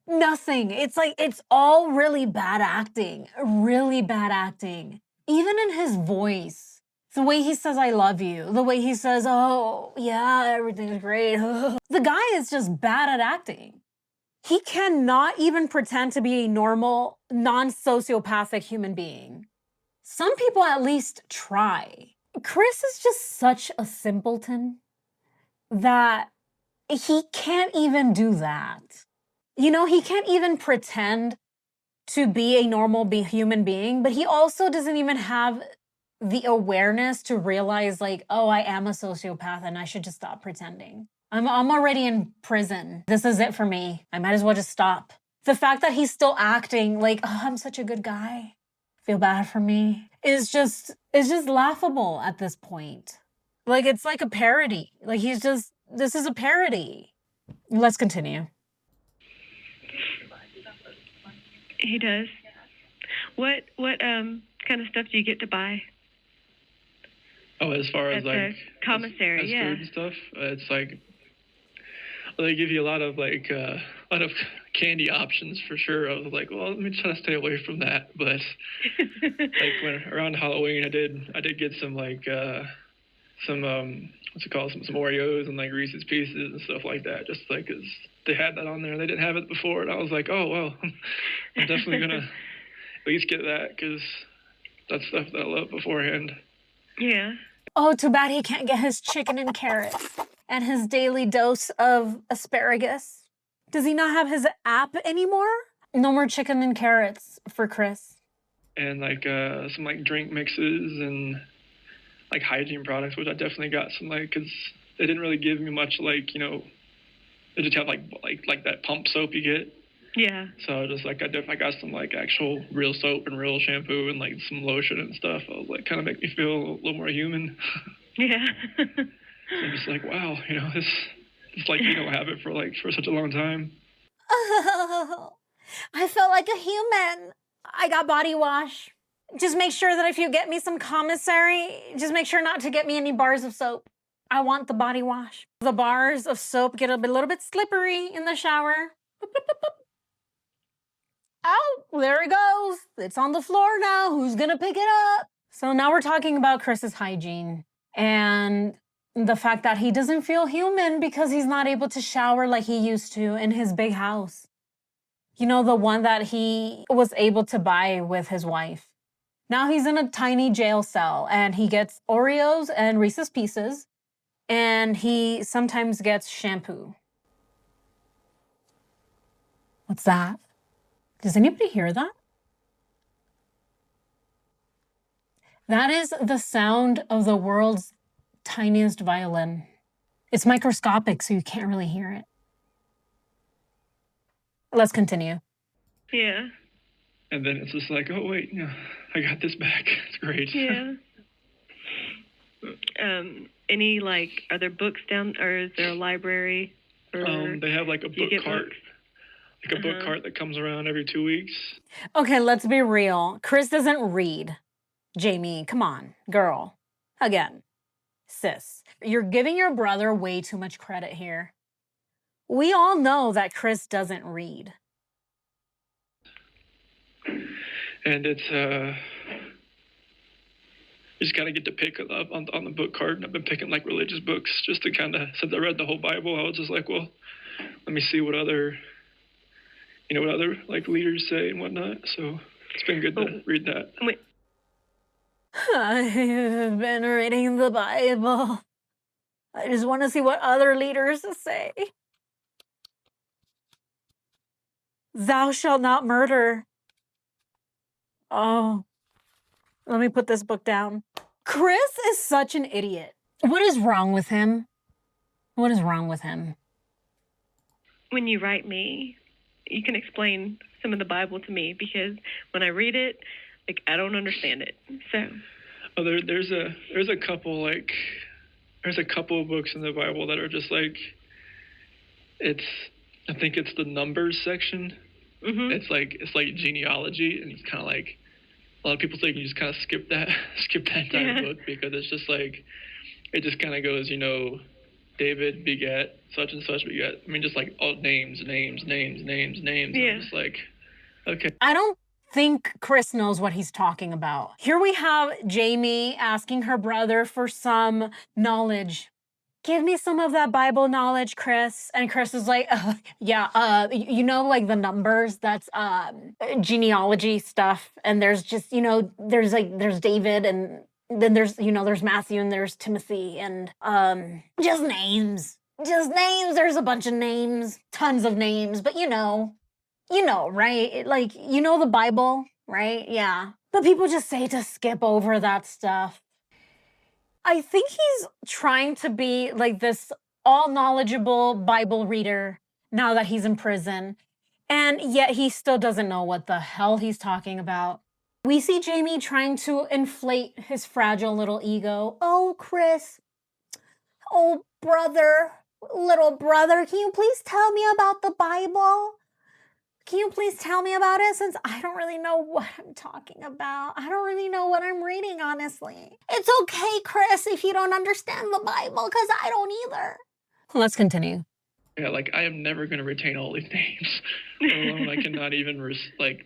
Speaker 3: Nothing. It's like, it's all really bad acting. Really bad acting. Even in his voice. The way he says, I love you. The way he says, oh, yeah, everything's great. The guy is just bad at acting. He cannot even pretend to be a normal, non-sociopathic human being. Some people at least try. Chris is just such a simpleton that he can't even do that. You know, he can't even pretend to be a normal human being, but he also doesn't even have the awareness to realize, like, oh, I am a sociopath and I should just stop pretending. I'm already in prison. This is it for me. I might as well just stop. The fact that he's still acting like, oh, I'm such a good guy, feel bad for me, is just laughable at this point. Like, it's like a parody. Like, this is a parody. Let's continue.
Speaker 1: He does. What kind of stuff do you get to buy?
Speaker 2: Oh, as far as
Speaker 1: at
Speaker 2: like
Speaker 1: the commissary,
Speaker 2: as
Speaker 1: yeah.
Speaker 2: food and stuff, it's like they give you a lot of candy options for sure. I was like, well, let me try to stay away from that. But like when around Halloween, I did get some what's it called, some Oreos and like Reese's Pieces and stuff like that, just like 'cause they had that on there. They didn't have it before, and I was like, oh well, I'm definitely gonna at least get that because that's stuff that I love beforehand.
Speaker 1: Yeah.
Speaker 3: Oh, too bad he can't get his chicken and carrots and his daily dose of asparagus. Does he not have his app anymore? No more chicken and carrots for Chris.
Speaker 2: And like some like drink mixes and like hygiene products, which I definitely got some, like, because they didn't really give me much, like, you know, they just have like that pump soap you get.
Speaker 1: Yeah.
Speaker 2: So just like I got some like actual real soap and real shampoo and like some lotion and stuff. I was like, kind of make me feel a little more human.
Speaker 1: Yeah.
Speaker 2: I'm just like, wow, you know, this like you don't have it for such a long time.
Speaker 3: Oh, I felt like a human. I got body wash. Just make sure that if you get me some commissary, just make sure not to get me any bars of soap. I want the body wash. The bars of soap get a little bit slippery in the shower. Boop, boop, boop, boop. Oh, there it goes. It's on the floor now. Who's gonna pick it up? So now we're talking about Chris's hygiene and the fact that he doesn't feel human because he's not able to shower like he used to in his big house. You know, the one that he was able to buy with his wife. Now he's in a tiny jail cell and he gets Oreos and Reese's Pieces and he sometimes gets shampoo. What's that? Does anybody hear that? That is the sound of the world's tiniest violin. It's microscopic, so you can't really hear it. Let's continue.
Speaker 1: Yeah.
Speaker 2: And then it's just like, oh wait, no, I got this back. It's great.
Speaker 1: Yeah. Any like, are there books down, or is there a library? Or
Speaker 2: they have like a book cart.
Speaker 1: Books?
Speaker 2: Like a book cart that comes around every 2 weeks.
Speaker 3: Okay, let's be real. Chris doesn't read. Jamie, come on, girl. Again, sis, you're giving your brother way too much credit here. We all know that Chris doesn't read.
Speaker 2: And it's, you just kind of get to pick up on the book cart. And I've been picking like religious books just to kind of, since I read the whole Bible, I was just like, well, let me see what other like leaders say and whatnot. So it's been good to read that.
Speaker 1: Wait.
Speaker 3: I've been reading the Bible. I just want to see what other leaders say. Thou shalt not murder. Oh, let me put this book down. Chris is such an idiot. What is wrong with him? What is wrong with him?
Speaker 1: When you write me, you can explain some of the Bible to me, because when I read it, like, I don't understand it. So.
Speaker 2: Oh, there's a couple of books in the Bible that are just like, I think it's the Numbers section. Mm-hmm. It's like genealogy, and it's kind of like, a lot of people think you just kind of skip that entire book, because it's just like, it just kind of goes, you know, David begat such and such begat. I mean, just like all names. Yeah. I'm just like, okay.
Speaker 3: I don't think Chris knows what he's talking about. Here we have Jamie asking her brother for some knowledge. Give me some of that Bible knowledge, Chris. And Chris is like, you know, like the Numbers, that's genealogy stuff. And there's just, you know, there's David and Then there's Matthew and there's Timothy and just names. Just names. There's a bunch of names, tons of names, but right? Like, the Bible, right? Yeah. But people just say to skip over that stuff. I think he's trying to be like this all knowledgeable Bible reader now that he's in prison. And yet he still doesn't know what the hell he's talking about. We see Jamie trying to inflate his fragile little ego. Oh, Chris. Oh, little brother, can you please tell me about the Bible? Can you please tell me about it, since I don't really know what I'm talking about? I don't really know what I'm reading, honestly. It's okay, Chris, if you don't understand the Bible, because I don't either. Let's continue.
Speaker 2: Yeah, like, I am never going to retain all these names. Let alone I cannot even,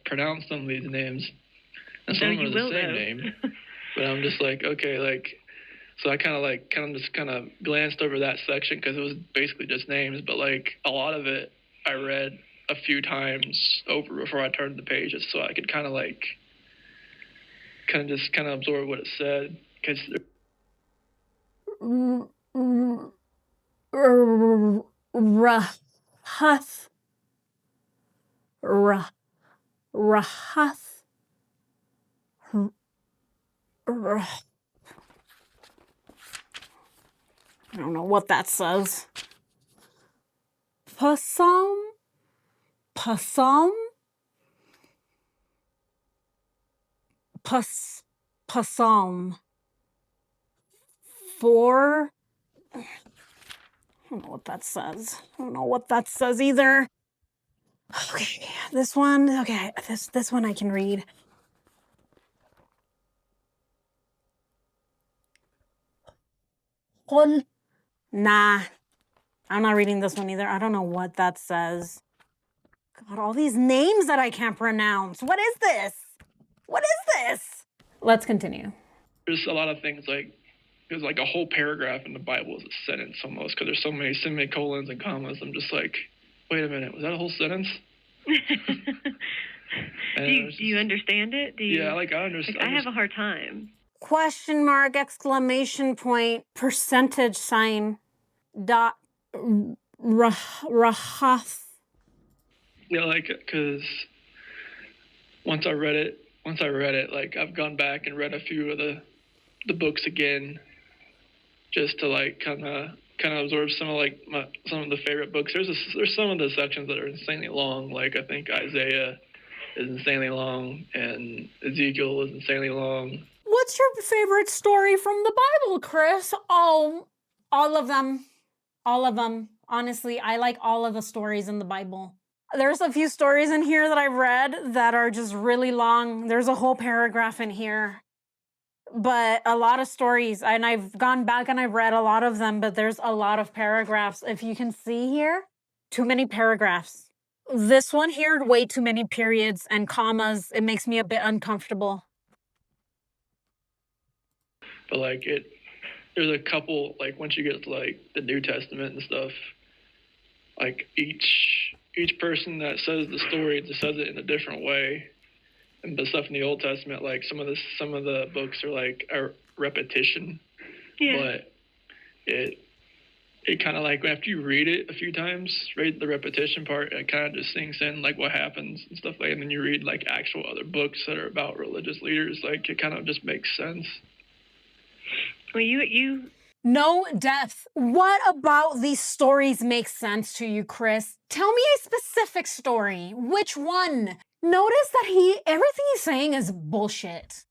Speaker 2: pronounce some of these names. And some of them are the same name. But I'm just like, okay, like, so I kind of glanced over that section because it was basically just names. But, like, a lot of it I read a few times over before I turned the pages, so I could kind of absorb what it said. Because
Speaker 3: Rahath. I don't know what that says. Psalm. Four. I don't know what that says. I don't know what that says either. Okay, this one. Okay, this one I can read. Nah, I'm not reading this one either. I don't know what that says. God, all these names that I can't pronounce. What is this? What is this? Let's continue.
Speaker 2: There's a lot of things there's like a whole paragraph in the Bible is a sentence almost, because there's so many semicolons and commas. I'm just like, wait a minute, was that a whole sentence?
Speaker 1: Do you understand it?
Speaker 2: Yeah, I understand.
Speaker 1: I have a hard time.
Speaker 3: Question mark, exclamation point, percentage sign, dot, rahath.
Speaker 2: Yeah, like, because once I read it, like, I've gone back and read a few of the books again, just to like kind of absorb some of the favorite books. There's some of the sections that are insanely long. Like, I think Isaiah is insanely long, and Ezekiel is insanely long.
Speaker 3: What's your favorite story from the Bible, Chris? Oh, all of them. All of them. Honestly, I like all of the stories in the Bible. There's a few stories in here that I've read that are just really long. There's a whole paragraph in here. But a lot of stories, and I've gone back and I've read a lot of them, but there's a lot of paragraphs. If you can see here, too many paragraphs. This one here, way too many periods and commas. It makes me a bit uncomfortable.
Speaker 2: But like, there's a couple, like, once you get to like the New Testament and stuff, like each person that says the story just says it in a different way. And the stuff in the Old Testament, like some of the books are like a repetition.
Speaker 1: Yeah.
Speaker 2: But it kind of, like, after you read it a few times, read the repetition part, it kind of just sinks in, like, what happens and stuff like that. And then you read like actual other books that are about religious leaders, like, it kind of just makes sense.
Speaker 1: Well, you
Speaker 3: No depth. What about these stories makes sense to you, Chris? Tell me a specific story. Which one? Notice that everything he's saying is bullshit.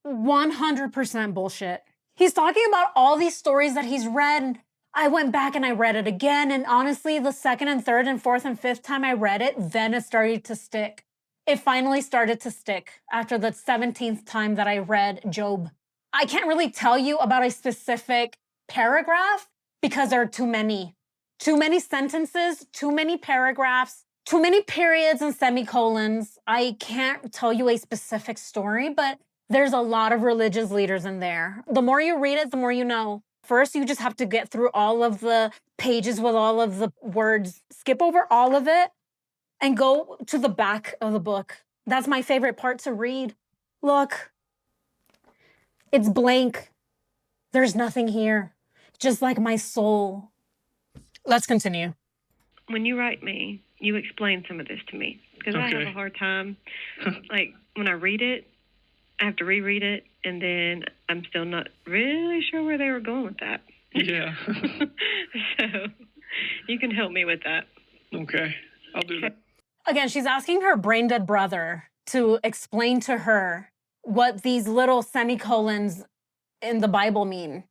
Speaker 3: 100% bullshit. He's talking about all these stories that he's read. I went back and I read it again. And honestly, the second and third and fourth and fifth time I read it, then it started to stick. It finally started to stick after the 17th time that I read Job. I can't really tell you about a specific paragraph because there are too many. Too many sentences, too many paragraphs, too many periods and semicolons. I can't tell you a specific story, but there's a lot of religious leaders in there. The more you read it, the more you know. First, you just have to get through all of the pages with all of the words, skip over all of it, and go to the back of the book. That's my favorite part to read. Look. It's blank. There's nothing here. Just like my soul. Let's continue.
Speaker 1: When you write me, you explain some of this to me. Because I have a hard time. Like, when I read it, I have to reread it, and then I'm still not really sure where they were going with that.
Speaker 2: Yeah.
Speaker 1: So, you can help me with that.
Speaker 2: Okay. I'll do that.
Speaker 3: Again, she's asking her brain dead brother to explain to her what these little semicolons in the Bible mean.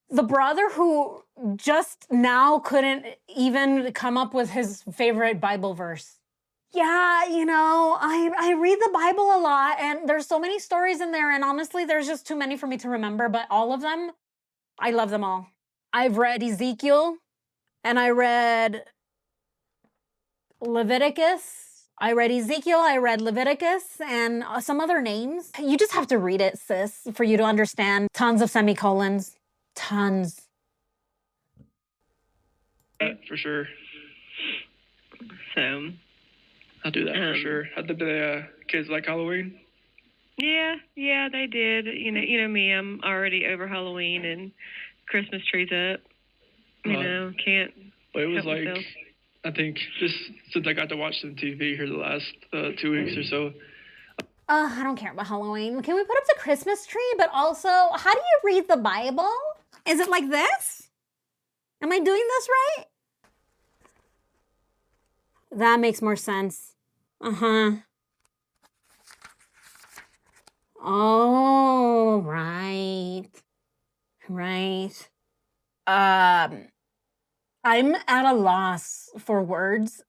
Speaker 3: The brother who just now couldn't even come up with his favorite Bible verse. Yeah, you know, I read the Bible a lot, and there's so many stories in there, and honestly, there's just too many for me to remember, but all of them, I love them all. I've read Ezekiel, and I read Leviticus. I read Ezekiel, I read Leviticus, and some other names. You just have to read it, sis, for you to understand tons of semicolons. Tons.
Speaker 2: For sure.
Speaker 1: So,
Speaker 2: I'll do that for sure. How did the kids like Halloween?
Speaker 1: Yeah, they did. You know me. I'm already over Halloween and Christmas trees up. Can't.
Speaker 2: But it was like, myself. I think just since I got to watch some TV here the last 2 weeks or so.
Speaker 3: I don't care about Halloween. Can we put up the Christmas tree? But also, how do you read the Bible? Is it like this? Am I doing this right? That makes more sense. Uh-huh. Oh, right. Right. I'm at a loss for words.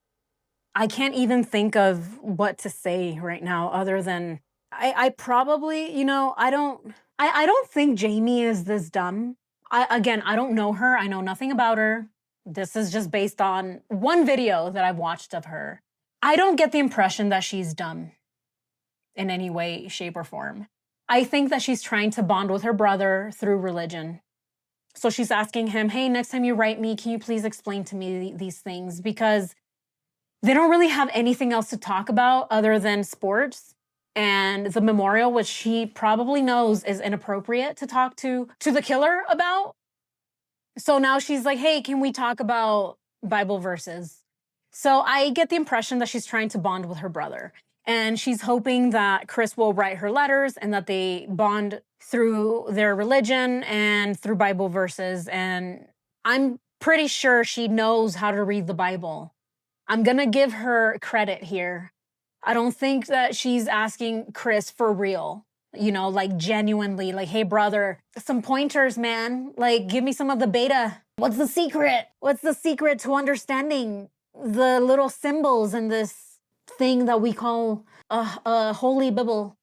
Speaker 3: I can't even think of what to say right now other than I probably, I don't think Jamie is this dumb. I don't know her. I know nothing about her. This is just based on one video that I've watched of her. I don't get the impression that she's dumb in any way, shape, or form. I think that she's trying to bond with her brother through religion. So she's asking him, hey, next time you write me, can you please explain to me these things? Because they don't really have anything else to talk about other than sports and the memorial, which she probably knows is inappropriate to talk to the killer about. So now she's like, hey, can we talk about Bible verses? So I get the impression that she's trying to bond with her brother. And she's hoping that Chris will write her letters and that they bond through their religion and through Bible verses. And I'm pretty sure she knows how to read the Bible. I'm going to give her credit here. I don't think that she's asking Chris for real, like genuinely, like, hey, brother, some pointers, man. Like, give me some of the beta. What's the secret? What's the secret to understanding the little symbols in this thing that we call a holy Bible,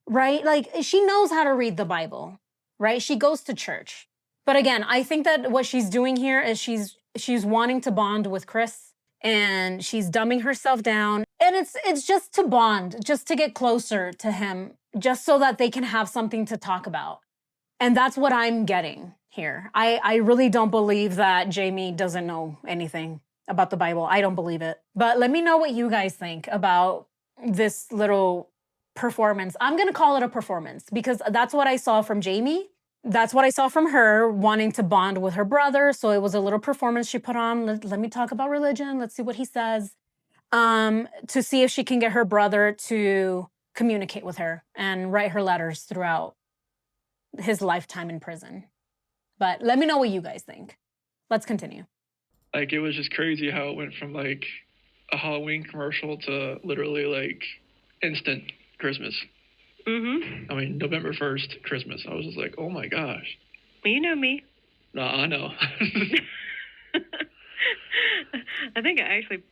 Speaker 3: right? Like, she knows how to read the Bible, right? She goes to church. But again, I think that what she's doing here is she's wanting to bond with Chris. And she's dumbing herself down. And it's just to bond, just to get closer to him, just so that they can have something to talk about. And that's what I'm getting here. I really don't believe that Jamie doesn't know anything about the Bible. I don't believe it. But let me know what you guys think about this little performance. I'm going to call it a performance because that's what I saw from Jamie. That's what I saw from her, wanting to bond with her brother. So it was a little performance she put on. Let me talk about religion. Let's see what he says. To see if she can get her brother to communicate with her and write her letters throughout his lifetime in prison. But let me know what you guys think. Let's continue.
Speaker 2: Like, it was just crazy how it went from like a Halloween commercial to literally like instant Christmas.
Speaker 1: Mm-hmm.
Speaker 2: I mean, November 1st, Christmas. I was just like, oh my gosh.
Speaker 1: Well, you know me.
Speaker 2: No, I know.
Speaker 1: I think I actually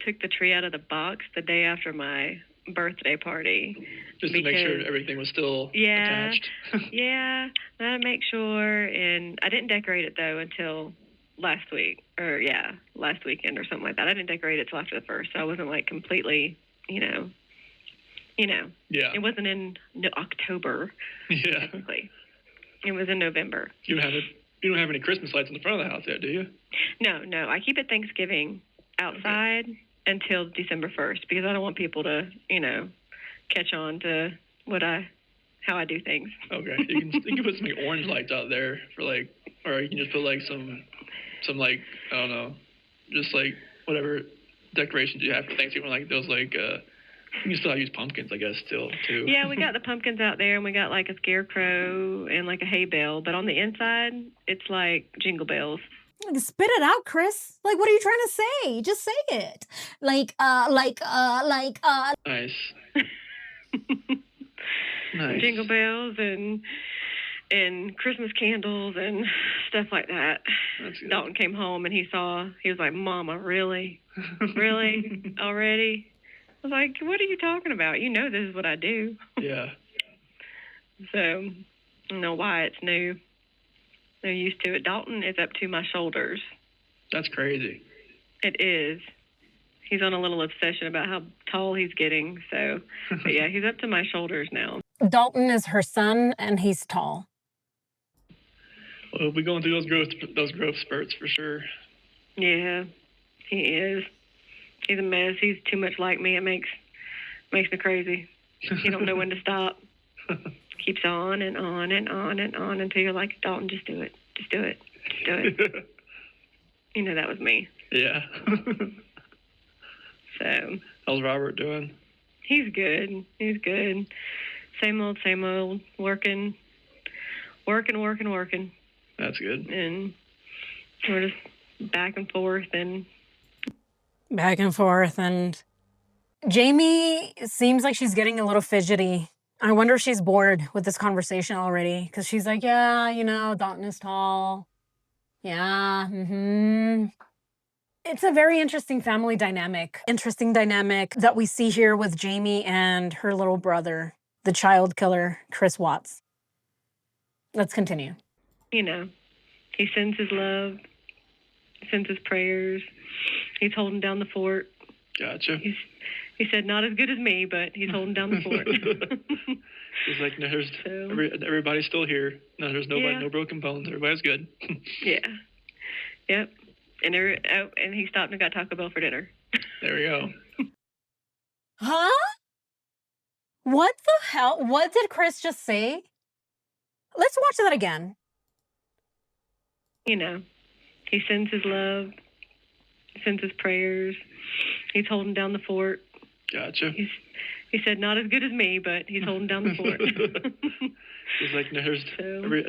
Speaker 1: took the tree out of the box the day after my birthday party.
Speaker 2: Just to make sure everything was still attached.
Speaker 1: Yeah, I had to make sure. And I didn't decorate it, though, until last week. Last weekend or something like that. I didn't decorate it till after the 1st, so I wasn't completely, Yeah. It wasn't in October.
Speaker 2: Yeah.
Speaker 1: Technically. It was in November.
Speaker 2: You don't have any Christmas lights in the front of the house yet, do you?
Speaker 1: No. I keep it Thanksgiving outside until December 1st because I don't want people to, catch on to what I how I do things.
Speaker 2: Okay, you can put some like, orange lights out there for like, or you can just put like some like, I don't know, just like whatever decorations you have for Thanksgiving, like those like you can still use pumpkins, I guess, still too.
Speaker 1: Yeah, we got the pumpkins out there, and we got like a scarecrow and like a hay bale, but on the inside it's like jingle bells.
Speaker 3: Spit it out, Chris. Like, what are you trying to say? Just say it. Nice.
Speaker 2: Nice.
Speaker 1: Jingle bells and Christmas candles and stuff like that.
Speaker 2: That's good.
Speaker 1: Dalton came home and he was like, Mama, really? Really? Already? I was like, what are you talking about? You know this is what I do.
Speaker 2: Yeah.
Speaker 1: So, I don't know why it's new. They're used to it. Dalton is up to my shoulders.
Speaker 2: That's crazy.
Speaker 1: It is. He's on a little obsession about how tall he's getting. So, but yeah, he's up to my shoulders now.
Speaker 3: Dalton is her son, and he's tall.
Speaker 2: Well, he'll be going through those growth spurts for sure.
Speaker 1: Yeah, he is. He's a mess. He's too much like me. It makes me crazy. You don't know when to stop. Keeps on and on and on and on until you're like, Dalton, just do it. Just do it. Just do it. You know that was me.
Speaker 2: Yeah.
Speaker 1: So.
Speaker 2: How's Robert doing?
Speaker 1: He's good. He's good. Same old, same old. Working.
Speaker 2: That's good.
Speaker 1: And we're just back and forth and.
Speaker 3: Jamie seems like she's getting a little fidgety. I wonder if she's bored with this conversation already, because she's like, yeah, you know, Dalton is tall. Yeah, It's a very interesting family dynamic. Interesting dynamic that we see here with Jamie and her little brother, the child killer, Chris Watts. Let's continue.
Speaker 1: You know, he sends his love, sends his prayers. He's holding down the fort.
Speaker 2: Gotcha.
Speaker 1: He said, not as good as me, but he's holding down the fort.
Speaker 2: He's like, no, everybody's still here. No, there's nobody,
Speaker 1: yeah.
Speaker 2: No broken bones. Everybody's good.
Speaker 1: Yeah. Yep. And he stopped and got Taco Bell for dinner.
Speaker 2: There we go.
Speaker 3: Huh? What the hell? What did Chris just say? Let's watch that again.
Speaker 1: You know, he sends his love, sends his prayers. He's holding down the fort.
Speaker 2: Gotcha.
Speaker 1: He said, not as good as me, but he's holding down the fort.
Speaker 2: He's like, no,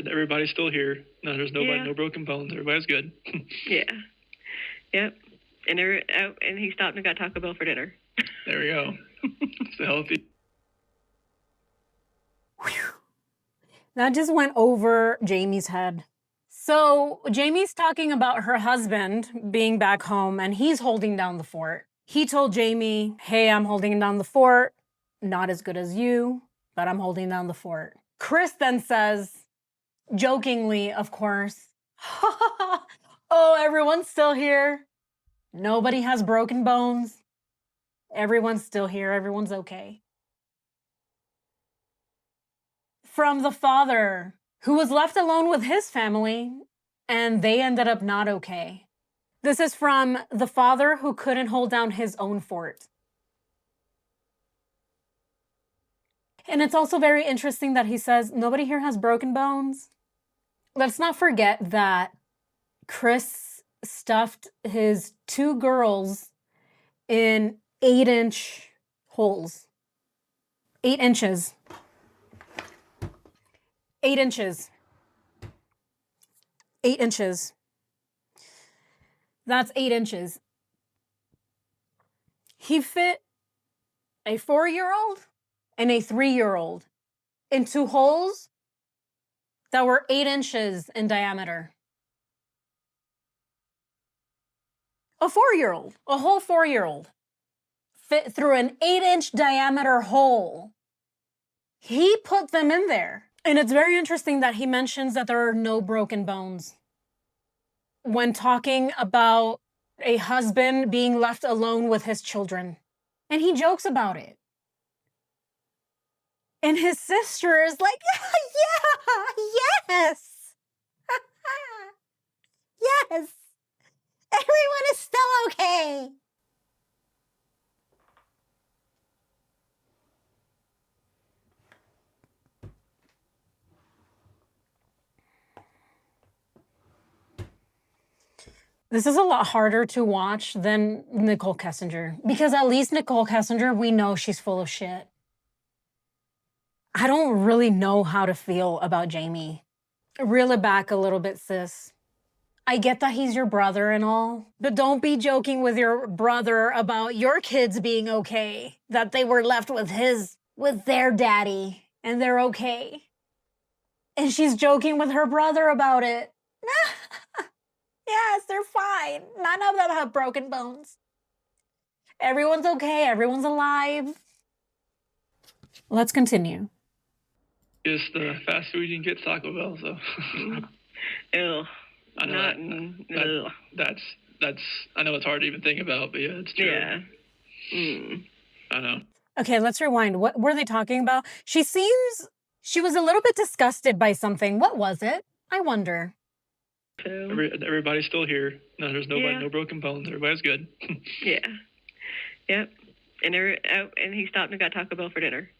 Speaker 2: everybody's still here. No, there's nobody, No broken bones. Everybody's good.
Speaker 1: Yeah. Yep. And he stopped and got Taco Bell for dinner.
Speaker 2: There we go. It's healthy.
Speaker 3: Whew. That just went over Jamie's head. So Jamie's talking about her husband being back home, and he's holding down the fort. He told Jamie, hey, I'm holding down the fort. Not as good as you, but I'm holding down the fort. Chris then says, jokingly, of course, oh, everyone's still here. Nobody has broken bones. Everyone's still here. Everyone's okay. From the father, who was left alone with his family, and they ended up not okay. This is from the father who couldn't hold down his own fort. And it's also very interesting that he says, nobody here has broken bones. Let's not forget that Chris stuffed his 2 girls in 8-inch holes. 8 inches. 8 inches. 8 inches. That's 8 inches. He fit a 4-year-old and a 3-year-old into holes that were 8 inches in diameter. A 4-year-old, a whole 4-year-old, fit through an 8-inch diameter hole. He put them in there. And it's very interesting that he mentions that there are no broken bones when talking about a husband being left alone with his children. And he jokes about it. And his sister is like, yes. Yes. Everyone is still okay. This is a lot harder to watch than Nicole Kessinger, because at least Nicole Kessinger, we know she's full of shit. I don't really know how to feel about Jamie. Reel it back a little bit, sis. I get that he's your brother and all, but don't be joking with your brother about your kids being okay, that they were left with their daddy, and they're okay. And she's joking with her brother about it. Yes, they're fine. None of them have broken bones. Everyone's okay. Everyone's alive. Let's continue.
Speaker 2: It's the fast food you can get Taco Bell, so.
Speaker 1: Ew.
Speaker 2: I know that's I know it's hard to even think about, but yeah, it's true.
Speaker 1: Yeah.
Speaker 2: I know.
Speaker 3: Okay, let's rewind. What were they talking about? She was a little bit disgusted by something. What was it? I wonder.
Speaker 2: Everybody's still here. No, there's nobody, no broken bones. Everybody's good.
Speaker 1: Yeah. Yep. And he stopped and got Taco Bell for dinner.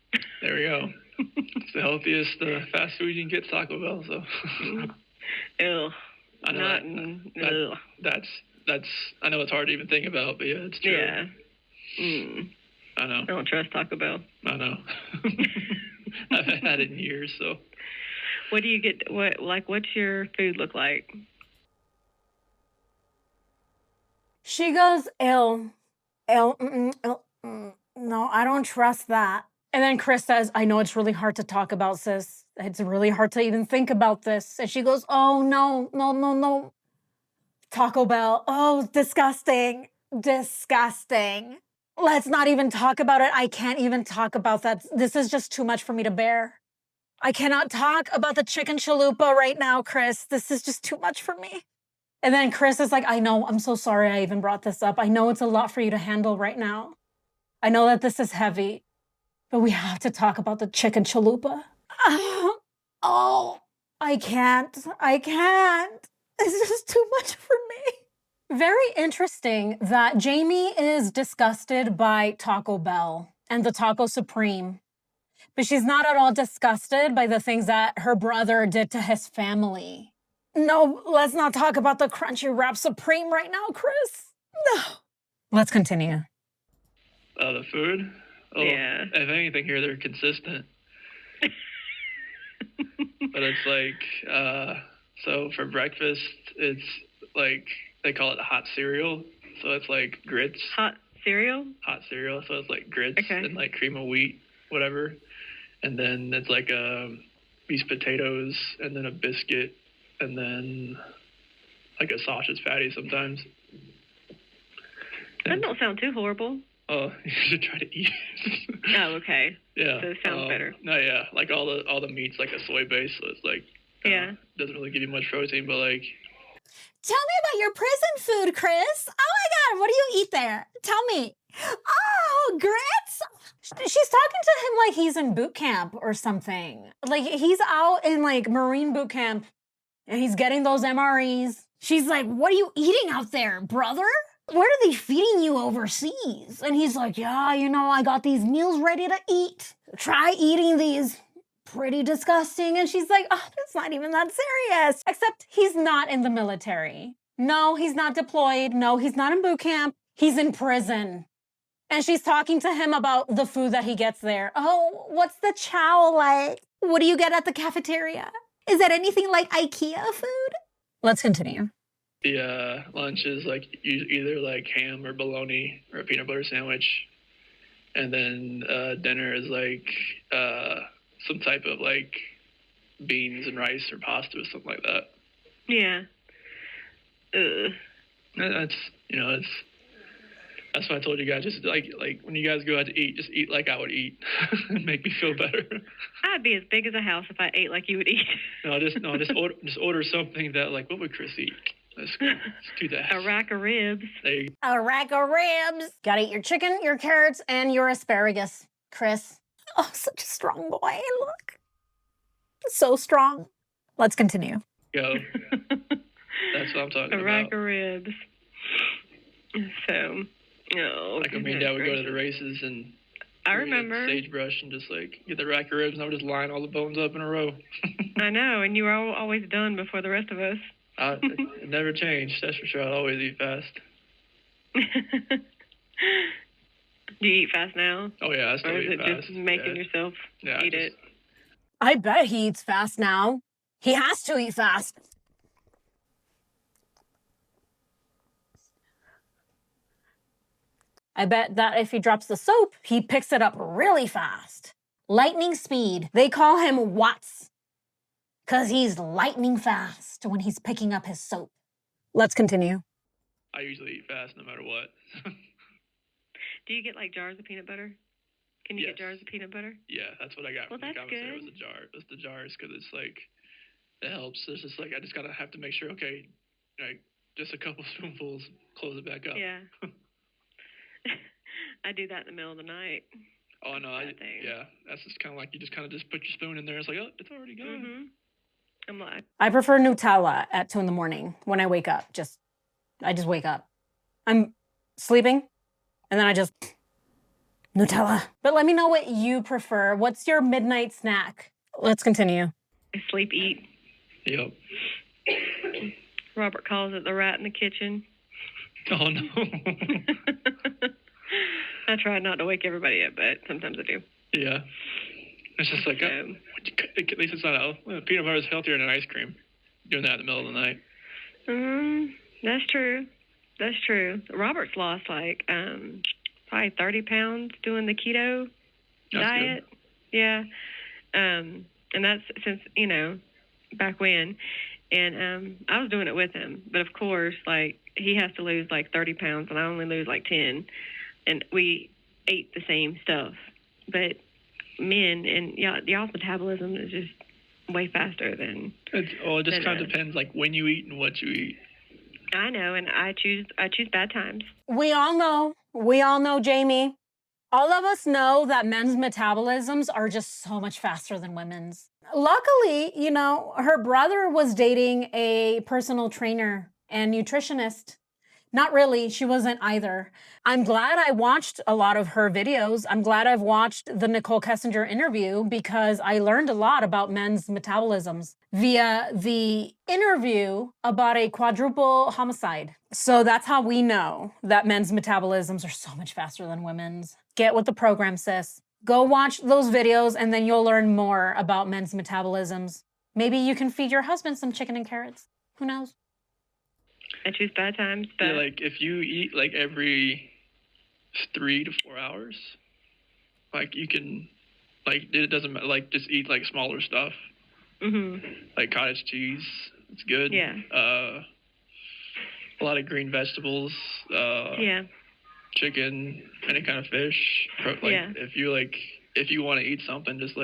Speaker 2: There we go. It's the healthiest fast food you can get Taco Bell, so.
Speaker 1: Ew.
Speaker 2: I know that's I know it's hard to even think about, but yeah, it's true.
Speaker 1: Yeah.
Speaker 2: I know.
Speaker 1: I don't trust Taco Bell.
Speaker 2: I know. I haven't had it in years, so.
Speaker 1: What do you get? What's your food look like?
Speaker 3: She goes, no, I don't trust that. And then Chris says, I know it's really hard to talk about, sis. It's really hard to even think about this. And she goes, oh, no. Taco Bell. Oh, disgusting. Let's not even talk about it. I can't even talk about that. This is just too much for me to bear. I cannot talk about the chicken chalupa right now, Chris. This is just too much for me. And then Chris is like, I know, I'm so sorry I even brought this up. I know it's a lot for you to handle right now. I know that this is heavy, but we have to talk about the chicken chalupa. Oh, I can't. It's just too much for me. Very interesting that Jamie is disgusted by Taco Bell and the Taco Supreme, but she's not at all disgusted by the things that her brother did to his family. No, let's not talk about the Crunchy Wrap Supreme right now, Chris. No. Let's continue.
Speaker 2: The food? Oh,
Speaker 1: yeah.
Speaker 2: If anything here, they're consistent. But it's like, so for breakfast, it's like, they call it hot cereal. So it's like grits.
Speaker 1: Hot cereal?
Speaker 2: Hot cereal. So it's like grits
Speaker 1: okay.
Speaker 2: and like cream of wheat, whatever. And then it's like these potatoes and then a biscuit and then like a sausage patty sometimes.
Speaker 1: That don't sound too horrible.
Speaker 2: Oh, you should try to eat it.
Speaker 1: Oh, okay.
Speaker 2: Yeah.
Speaker 1: So it sounds better.
Speaker 2: No, yeah. Like all the meat's like a soy base, so it's like doesn't really give you much protein, but like.
Speaker 3: Tell me about your prison food, Chris. Oh my God, what do you eat there? Tell me. Oh, grits? She's talking to him like he's in boot camp or something. Like he's out in like Marine boot camp and he's getting those MREs. She's like, what are you eating out there, brother? What are they feeding you overseas? And he's like, yeah, I got these meals ready to eat. Try eating these. Pretty disgusting. And she's like, oh, it's not even that serious. Except he's not in the military. No, he's not deployed. No, he's not in boot camp. He's in prison. And she's talking to him about the food that he gets there. Oh, what's the chow like? What do you get at the cafeteria? Is that anything like IKEA food? Let's continue.
Speaker 2: The lunch is like either like ham or bologna or a peanut butter sandwich. And then dinner is like some type of like beans and rice or pasta or something like that.
Speaker 1: Yeah.
Speaker 2: That's why I told you guys, just like when you guys go out to eat, just eat like I would eat. Make me feel better.
Speaker 1: I'd be as big as a house if I ate like you would eat.
Speaker 2: Just order something that like, what would Chris eat? Let's do that.
Speaker 1: A rack of ribs.
Speaker 3: A rack of ribs. Gotta eat your chicken, your carrots, and your asparagus, Chris. Oh, such a strong boy. Look. So strong. Let's continue.
Speaker 2: Go. That's what I'm talking about.
Speaker 1: A rack of ribs. So,
Speaker 2: like when me and Dad would go to the races and
Speaker 1: I remember
Speaker 2: sagebrush and just like get the rack of ribs and I would just line all the bones up in a row.
Speaker 1: I know, and you were always done before the rest of us.
Speaker 2: It never changed. That's for sure. I'll always eat fast.
Speaker 1: Do you eat fast now?
Speaker 2: Oh yeah, I still
Speaker 1: or
Speaker 2: eat
Speaker 1: is it
Speaker 2: fast.
Speaker 1: just making yourself eat it?
Speaker 3: I bet he eats fast now. He has to eat fast. I bet that if he drops the soap, he picks it up really fast. Lightning speed. They call him Watts, because he's lightning fast when he's picking up his soap. Let's continue.
Speaker 2: I usually eat fast no matter what.
Speaker 1: Do you get like jars of peanut butter? Can you get jars of peanut butter?
Speaker 2: Yeah, that's what I got from the commissary. Was a jar. It's the jars because it's like it helps. It's just like I just gotta have to make sure. Okay, like just a couple spoonfuls, close it back up.
Speaker 1: Yeah. I do that in the middle of the night.
Speaker 2: Oh no, yeah, that's just kind of like you just put your spoon in there. It's like, oh, it's already gone.
Speaker 1: Mm-hmm. I'm like,
Speaker 3: I prefer Nutella at 2 a.m. when I wake up. I just wake up. I'm sleeping, and then I just Nutella. But let me know what you prefer. What's your midnight snack? Let's continue.
Speaker 1: I sleep, eat.
Speaker 2: Yep.
Speaker 1: Robert calls it the rat in the kitchen.
Speaker 2: Oh no.
Speaker 1: I try not to wake everybody up, but sometimes I do.
Speaker 2: Yeah. It's just like, at least it's not peanut butter is healthier than ice cream. Doing that in the middle of the night.
Speaker 1: That's true. That's true. Robert's lost like probably 30 pounds doing the keto diet.
Speaker 2: Good.
Speaker 1: Yeah. And that's since, back when. And I was doing it with him. But of course, like he has to lose like 30 pounds and I only lose like 10. And we ate the same stuff. But men and y'all's metabolism is just way faster than.
Speaker 2: It just kind of depends like when you eat and what you eat.
Speaker 1: I know, and I choose bad times.
Speaker 3: We all know, Jamie. All of us know that men's metabolisms are just so much faster than women's. Luckily, her brother was dating a personal trainer and nutritionist. Not really, she wasn't either. I'm glad I watched a lot of her videos. I'm glad I've watched the Nicole Kessinger interview because I learned a lot about men's metabolisms via the interview about a quadruple homicide. So that's how we know that men's metabolisms are so much faster than women's. Get with the program, sis. Go watch those videos and then you'll learn more about men's metabolisms. Maybe you can feed your husband some chicken and carrots. Who knows?
Speaker 1: I choose bad times. But...
Speaker 2: Yeah, like if you eat like every 3 to 4 hours, like you can, like it doesn't matter, like just eat like smaller stuff.
Speaker 1: Mm-hmm.
Speaker 2: Like cottage cheese, it's good.
Speaker 1: Yeah.
Speaker 2: A lot of green vegetables.
Speaker 1: Yeah.
Speaker 2: Chicken, any kind of fish. If you want to eat something, just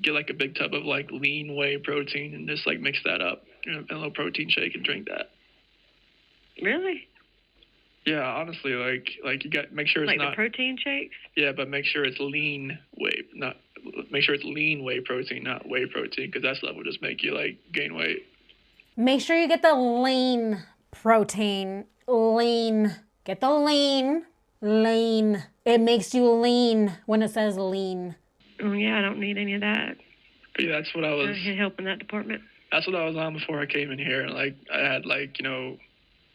Speaker 2: get like a big tub of like lean whey protein and just like mix that up in a little protein shake and drink that.
Speaker 1: Really?
Speaker 2: Yeah, honestly, like you got make sure it's
Speaker 1: like
Speaker 2: not
Speaker 1: the protein shakes.
Speaker 2: Yeah, but make sure it's lean whey, make sure it's lean whey protein, not whey protein, because that stuff will just make you like gain weight.
Speaker 3: Make sure you get the lean protein. Lean. Get the lean. Lean. It makes you lean when it says lean.
Speaker 1: Oh yeah, I don't need any of that.
Speaker 2: But yeah, that's what I was
Speaker 1: helping that department.
Speaker 2: That's what I was on before I came in here, and like I had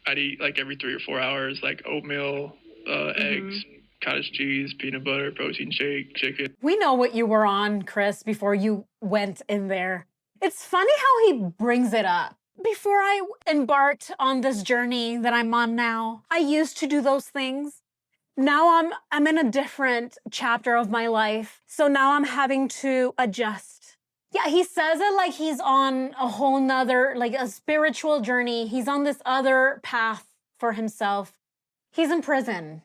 Speaker 2: I'd eat like every 3 or 4 hours, like oatmeal, eggs, cottage cheese, peanut butter, protein shake, chicken.
Speaker 3: We know what you were on, Chris, before you went in there. It's funny how he brings it up. Before I embarked on this journey that I'm on now, I used to do those things. Now I'm in a different chapter of my life. So now I'm having to adjust. Yeah, he says it like he's on a whole nother, like a spiritual journey. He's on this other path for himself. He's in prison.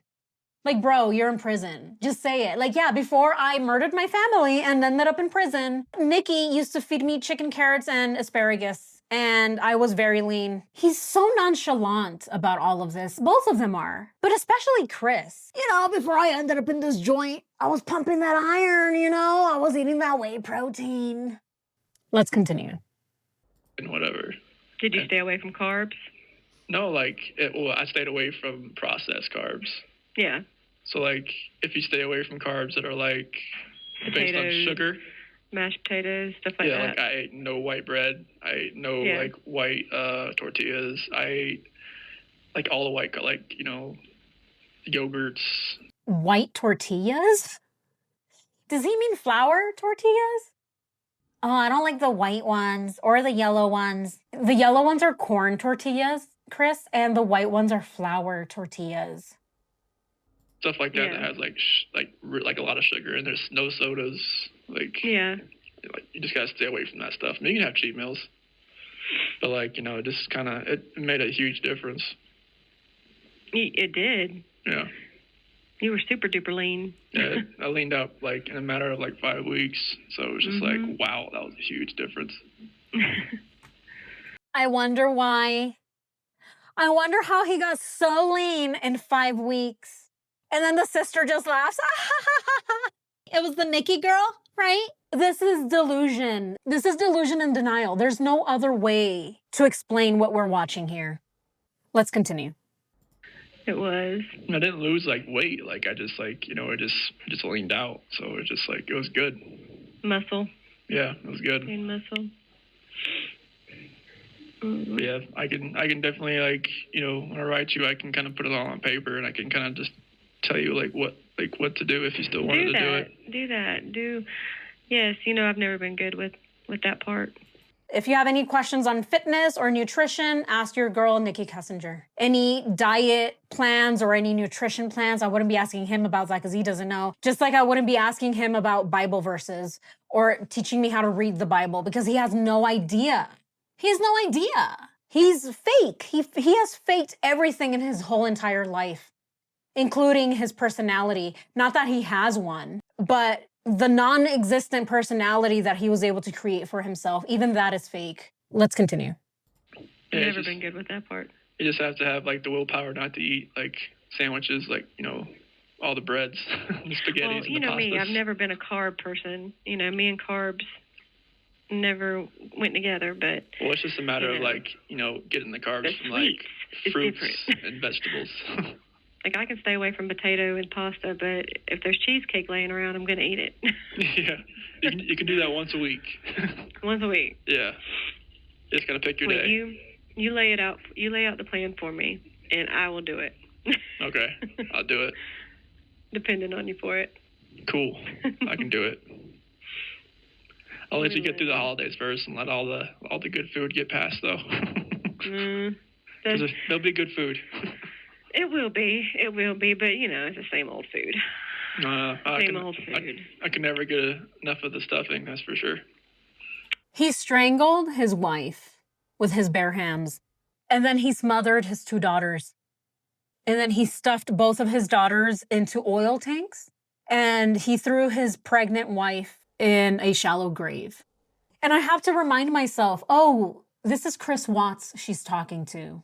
Speaker 3: Like, bro, you're in prison. Just say it. Like, yeah, before I murdered my family and ended up in prison, Nikki used to feed me chicken, carrots, and asparagus. And I was very lean. He's so nonchalant about all of this. Both of them are. But especially Chris. Before I ended up in this joint, I was pumping that iron, I was eating that whey protein. Let's continue.
Speaker 2: And whatever.
Speaker 1: Did you stay away from carbs?
Speaker 2: No, I stayed away from processed carbs.
Speaker 1: Yeah.
Speaker 2: So, if you stay away from carbs that are, based on sugar,
Speaker 1: mashed potatoes, stuff like that.
Speaker 2: Yeah, like I ate no white bread. I ate no like white tortillas. I ate like all the white, like, you know, yogurts.
Speaker 3: White tortillas? Does he mean flour tortillas? Oh, I don't like the white ones or the yellow ones. The yellow ones are corn tortillas, Chris, and the white ones are flour tortillas.
Speaker 2: Stuff like that that has like a lot of sugar, and there's no sodas. Like, like you just gotta stay away from that stuff. I mean, you can have cheat meals, but like, you know, it just kind of it made a huge difference.
Speaker 1: It did.
Speaker 2: Yeah.
Speaker 1: You were super duper lean.
Speaker 2: Yeah, I leaned up like in a matter of like 5 weeks. So it was just like, wow, that was a huge difference.
Speaker 3: I wonder why. I wonder how he got so lean in 5 weeks. And then the sister just laughs. It was the Nikki girl, right? This is delusion. This is delusion and denial. There's no other way to explain what we're watching here. Let's continue.
Speaker 1: It was.
Speaker 2: I didn't lose like weight. Like I just like, you know, it just leaned out. So it just like, it was good.
Speaker 1: Muscle.
Speaker 2: Yeah, it was good.
Speaker 1: Gain muscle.
Speaker 2: Yeah, I can definitely like, you know, when I write you, I can kind of put it all on paper and I can kind of just tell you like what to do if you still wanted to do it.
Speaker 1: Yes, you know, I've never been good with that part.
Speaker 3: If you have any questions on fitness or nutrition, ask your girl, Nikki Kessinger. Any diet plans or any nutrition plans, I wouldn't be asking him about that because he doesn't know. Just like I wouldn't be asking him about Bible verses or teaching me how to read the Bible because he has no idea. He has no idea. He's fake. He has faked everything in his whole entire life, including his personality. Not that he has one, but the non-existent personality that he was able to create for himself, even that is fake. Let's continue.
Speaker 1: I've never been good with that part.
Speaker 2: You just have to have like the willpower not to eat like sandwiches, like, you know, all the breads, the spaghettis,
Speaker 1: well, you
Speaker 2: and the
Speaker 1: know
Speaker 2: pastas.
Speaker 1: me, I've never been a carb person. You know, me and carbs never went together, but...
Speaker 2: Well, it's just a matter of like, you know, getting the carbs from like fruits and vegetables.
Speaker 1: Like, I can stay away from potato and pasta, but if there's cheesecake laying around, I'm going to eat it.
Speaker 2: Yeah. You can do that once a week.
Speaker 1: Once a week.
Speaker 2: Yeah. You just got to pick your day.
Speaker 1: You lay it out. You lay out the plan for me, and I will do it.
Speaker 2: Okay. I'll do it.
Speaker 1: Depending on you for it.
Speaker 2: Cool. I can do it. I'll let you get through the holidays first and let all the good food get past, though. There'll be good food.
Speaker 1: It will be, but, you know, it's the same old food. Old food.
Speaker 2: I can never get enough of the stuffing, that's for sure.
Speaker 3: He strangled his wife with his bare hands, and then he smothered his 2 daughters. And then he stuffed both of his daughters into oil tanks, and he threw his pregnant wife in a shallow grave. And I have to remind myself, oh, this is Chris Watts she's talking to.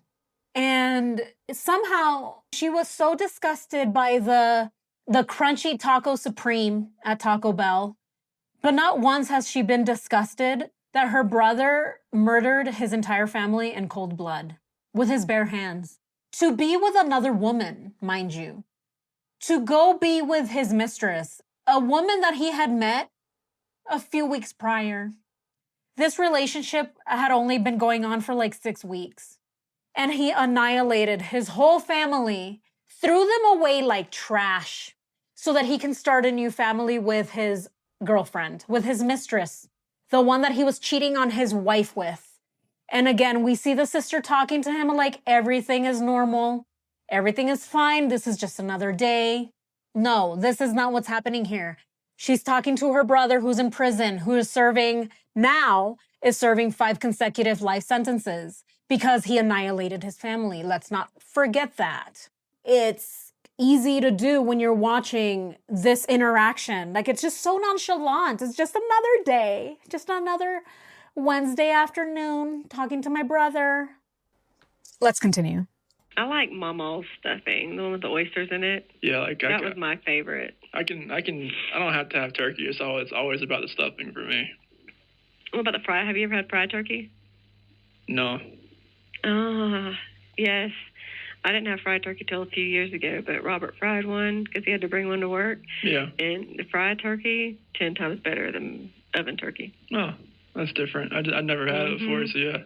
Speaker 3: And somehow she was so disgusted by the crunchy taco supreme at Taco Bell, but not once has she been disgusted that her brother murdered his entire family in cold blood with his bare hands. To be with another woman, mind you. To go be with his mistress, a woman that he had met a few weeks prior. This relationship had only been going on for like 6 weeks. And he annihilated his whole family, threw them away like trash so that he can start a new family with his girlfriend, with his mistress, the one that he was cheating on his wife with. And again, we see the sister talking to him like everything is normal. Everything is fine. This is just another day. No, this is not what's happening here. She's talking to her brother who's in prison, who is serving 5 consecutive life sentences. Because he annihilated his family. Let's not forget that. It's easy to do when you're watching this interaction. Like, it's just so nonchalant. It's just another day. Just another Wednesday afternoon talking to my brother. Let's continue.
Speaker 1: I like Mama's stuffing, the one with the oysters in it.
Speaker 2: Yeah,
Speaker 1: that was my favorite.
Speaker 2: I don't have to have turkey. It's always about the stuffing for me.
Speaker 1: What about the fry? Have you ever had fried turkey?
Speaker 2: No.
Speaker 1: Yes. I didn't have fried turkey till a few years ago, but Robert fried one because he had to bring one to work.
Speaker 2: Yeah.
Speaker 1: And the fried turkey, 10 times better than oven turkey.
Speaker 2: Oh, that's different. I never had it before, so yeah.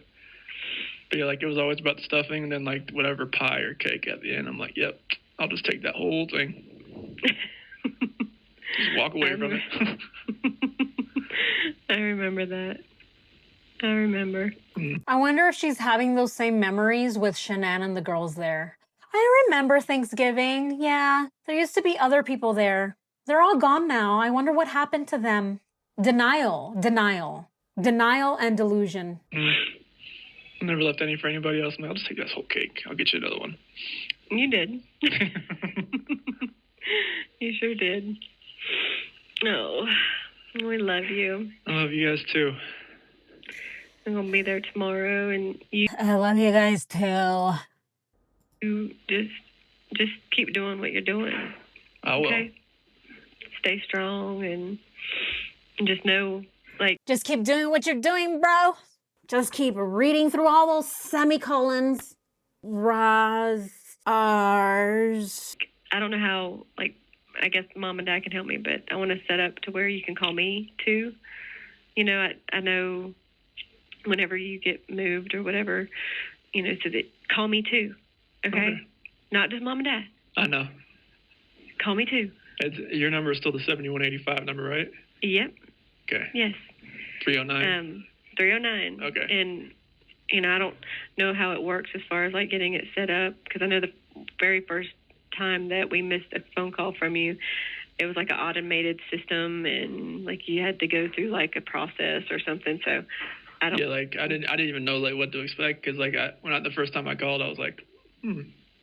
Speaker 2: But yeah, like it was always about the stuffing, and then like whatever pie or cake at the end. I'm like, yep, I'll just take that whole thing. Just walk away from it.
Speaker 1: I remember that. I remember.
Speaker 3: I wonder if she's having those same memories with Shanann and the girls there. I remember Thanksgiving. Yeah, there used to be other people there. They're all gone now. I wonder what happened to them. Denial and delusion.
Speaker 2: I never left any for anybody else. I'll just take this whole cake. I'll get you another one.
Speaker 1: You did. You sure did. Oh, we love you.
Speaker 2: I love you guys too.
Speaker 1: I'm gonna be there tomorrow, and you.
Speaker 3: I love you guys too.
Speaker 1: You just keep doing what you're doing.
Speaker 2: I will.
Speaker 1: Okay? Stay strong and just know, like.
Speaker 3: Just keep doing what you're doing, bro. Just keep reading through all those semicolons. Ras, Rs.
Speaker 1: I don't know how, like, I guess Mom and Dad can help me, but I want to set up to where you can call me too. You know, I know whenever you get moved or whatever, you know, so that call me too. Okay? Not just Mom and Dad.
Speaker 2: I know.
Speaker 1: Call me too.
Speaker 2: Your number is still the 7185 number, right?
Speaker 1: Yep.
Speaker 2: Okay.
Speaker 1: Yes.
Speaker 2: 309?
Speaker 1: 309.
Speaker 2: Okay.
Speaker 1: And, you know, I don't know how it works as far as, like, getting it set up, because I know the very first time that we missed a phone call from you, it was like an automated system, and, like, you had to go through, like, a process or something, so I don't...
Speaker 2: Yeah, like, I didn't even know, like, what to expect, because, like, the first time I called, I was like,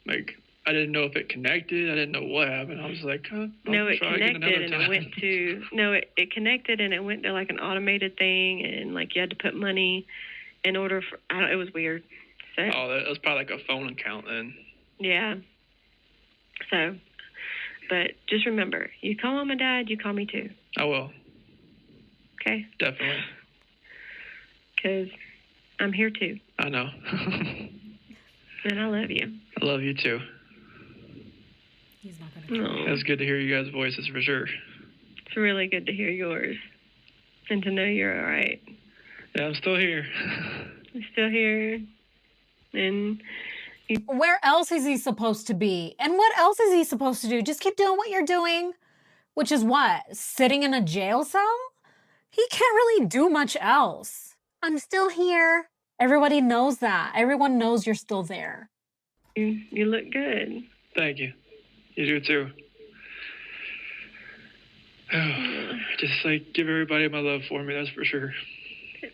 Speaker 2: like, I didn't know if it connected. I didn't know what happened. I was like,
Speaker 1: no, it connected and it went to, it connected and it went to like an automated thing, and like you had to put money in order for, it was weird. So,
Speaker 2: that was probably like a phone account then.
Speaker 1: Yeah. So, but just remember, you call Mom and Dad, you call me too.
Speaker 2: I will.
Speaker 1: Okay?
Speaker 2: Definitely.
Speaker 1: Because I'm here too.
Speaker 2: I know.
Speaker 1: And I love you.
Speaker 2: I love you too.
Speaker 3: He's not gonna.
Speaker 2: No. It's good to hear you guys' voices for sure.
Speaker 1: It's really good to hear yours and to know you're all right.
Speaker 2: Yeah, I'm still here.
Speaker 1: I'm still here. And
Speaker 3: where else is he supposed to be? And what else is he supposed to do? Just keep doing what you're doing, which is what? Sitting in a jail cell? He can't really do much else. I'm still here. Everybody knows that. Everyone knows you're still there.
Speaker 1: You look good.
Speaker 2: Thank you. You do too. Just like give everybody my love for me, that's for sure.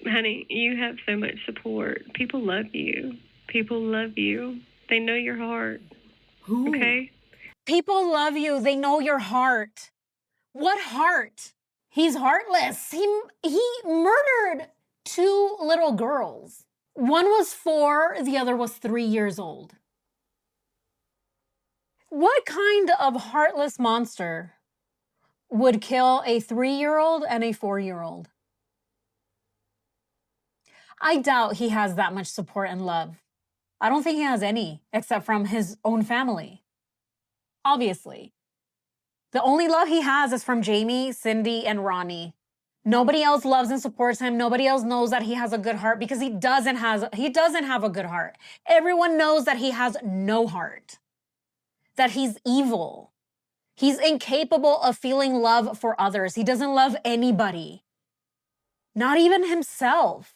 Speaker 1: Honey, you have so much support. People love you. People love you. They know your heart.
Speaker 3: Who?
Speaker 1: Okay?
Speaker 3: People love you. They know your heart. What heart? He's heartless. He murdered 2 little girls. One was 4, the other was 3 years old. What kind of heartless monster would kill a 3-year-old and a 4-year-old? I doubt he has that much support and love. I don't think he has any, except from his own family. Obviously. The only love he has is from Jamie, Cindy, and Ronnie. Nobody else loves and supports him. Nobody else knows that he has a good heart because he doesn't have a good heart. Everyone knows that he has no heart. That he's evil. He's incapable of feeling love for others. He doesn't love anybody. Not even himself.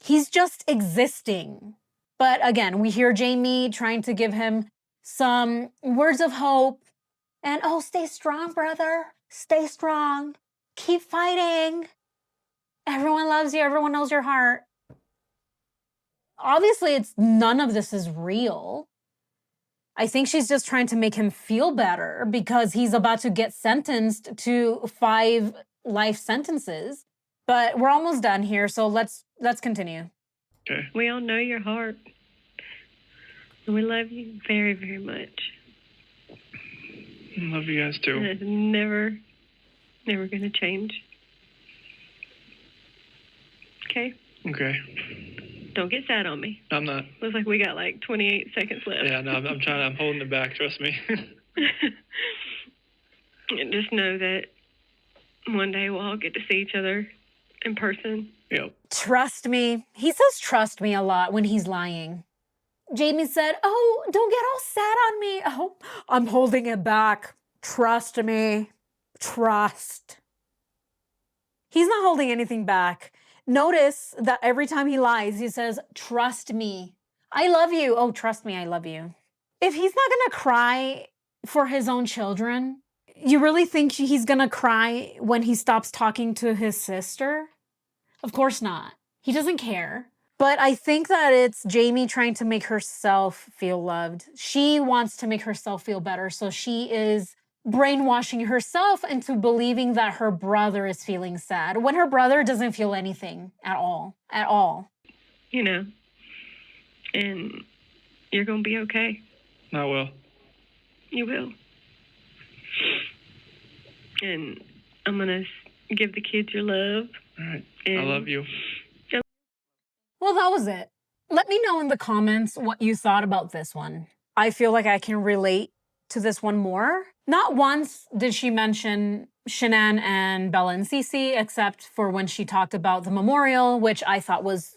Speaker 3: He's just existing. But again, we hear Jamie trying to give him some words of hope. And, oh, stay strong, brother. Stay strong. Keep fighting. Everyone loves you. Everyone knows your heart. Obviously, none of this is real. I think she's just trying to make him feel better because he's about to get sentenced to 5 life sentences. But we're almost done here, so let's continue.
Speaker 2: Okay.
Speaker 1: We all know your heart. And we love you very, very much.
Speaker 2: I love you guys too.
Speaker 1: And it's never going to change. Okay?
Speaker 2: Okay.
Speaker 1: Don't get sad on me.
Speaker 2: I'm not.
Speaker 1: Looks like we got like 28 seconds left.
Speaker 2: Yeah, no, I'm holding it back, trust me.
Speaker 1: And just know that one day we'll all get to see each other in person.
Speaker 2: Yep.
Speaker 3: Trust me. He says trust me a lot when he's lying. Jamie said, oh, don't get all sad on me. Oh, I'm holding it back. Trust me. Trust. He's not holding anything back. Notice that every time he lies, he says, trust me. I love you. Oh, trust me, I love you. If he's not going to cry for his own children, you really think he's going to cry when he stops talking to his sister? Of course not. He doesn't care. But I think that it's Jamie trying to make herself feel loved. She wants to make herself feel better. So she is brainwashing herself into believing that her brother is feeling sad when her brother doesn't feel anything at all. At all.
Speaker 1: You know, and you're going to be okay.
Speaker 2: I will.
Speaker 1: You will. And I'm going to give the kids your love.
Speaker 2: All right. I love you.
Speaker 3: Well, that was it. Let me know in the comments what you thought about this one. I feel like I can relate to this one more. Not once did she mention Shanann and Bella and Cece, except for when she talked about the memorial, which I thought was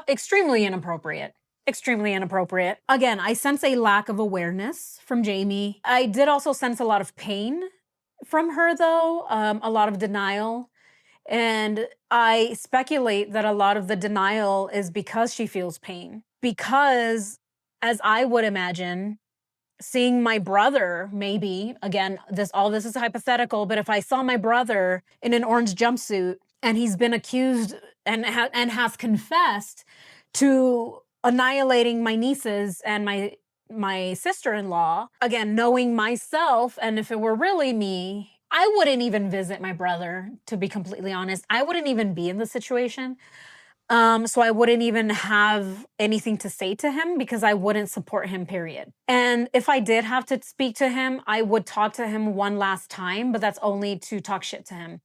Speaker 3: extremely inappropriate. Extremely inappropriate. Again, I sense a lack of awareness from Jamie. I did also sense a lot of pain from her, though, a lot of denial. And I speculate that a lot of the denial is because she feels pain. Because, as I would imagine, seeing my brother, maybe, again, all this is hypothetical, but if I saw my brother in an orange jumpsuit and he's been accused and has confessed to annihilating my nieces and my sister-in-law, again, knowing myself, and if it were really me, I wouldn't even visit my brother, to be completely honest. I wouldn't even be in the situation. So I wouldn't even have anything to say to him because I wouldn't support him, period. And if I did have to speak to him, I would talk to him one last time, but that's only to talk shit to him.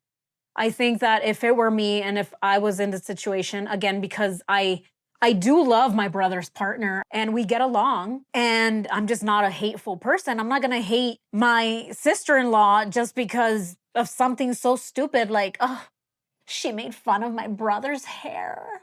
Speaker 3: I think that if it were me and if I was in the situation, again, because I do love my brother's partner and we get along and I'm just not a hateful person. I'm not going to hate my sister-in-law just because of something so stupid like, oh, she made fun of my brother's hair.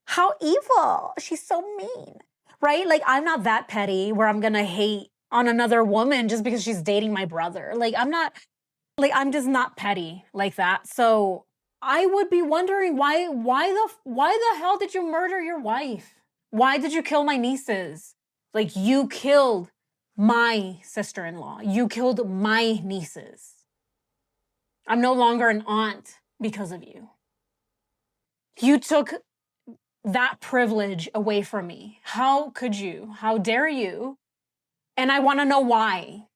Speaker 3: How evil. She's so mean, right? Like, I'm not that petty where I'm going to hate on another woman just because she's dating my brother. I'm just not petty like that. So I would be wondering why the hell did you murder your wife? Why did you kill my nieces? Like, you killed my sister-in-law. You killed my nieces. I'm no longer an aunt because of you. You took that privilege away from me. How could you? How dare you? And I want to know why.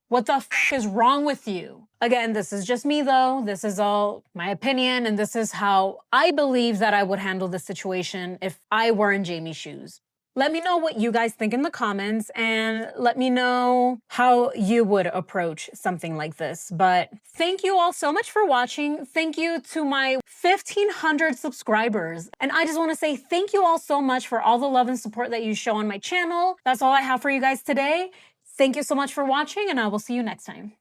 Speaker 3: What the fuck is wrong with you? Again, this is just me though. This is all my opinion, and this is how I believe that I would handle the situation if I were in Jamie's shoes. Let me know what you guys think in the comments, and let me know how you would approach something like this. But thank you all so much for watching. Thank you to my 1,500 subscribers. And I just want to say thank you all so much for all the love and support that you show on my channel. That's all I have for you guys today. Thank you so much for watching, and I will see you next time.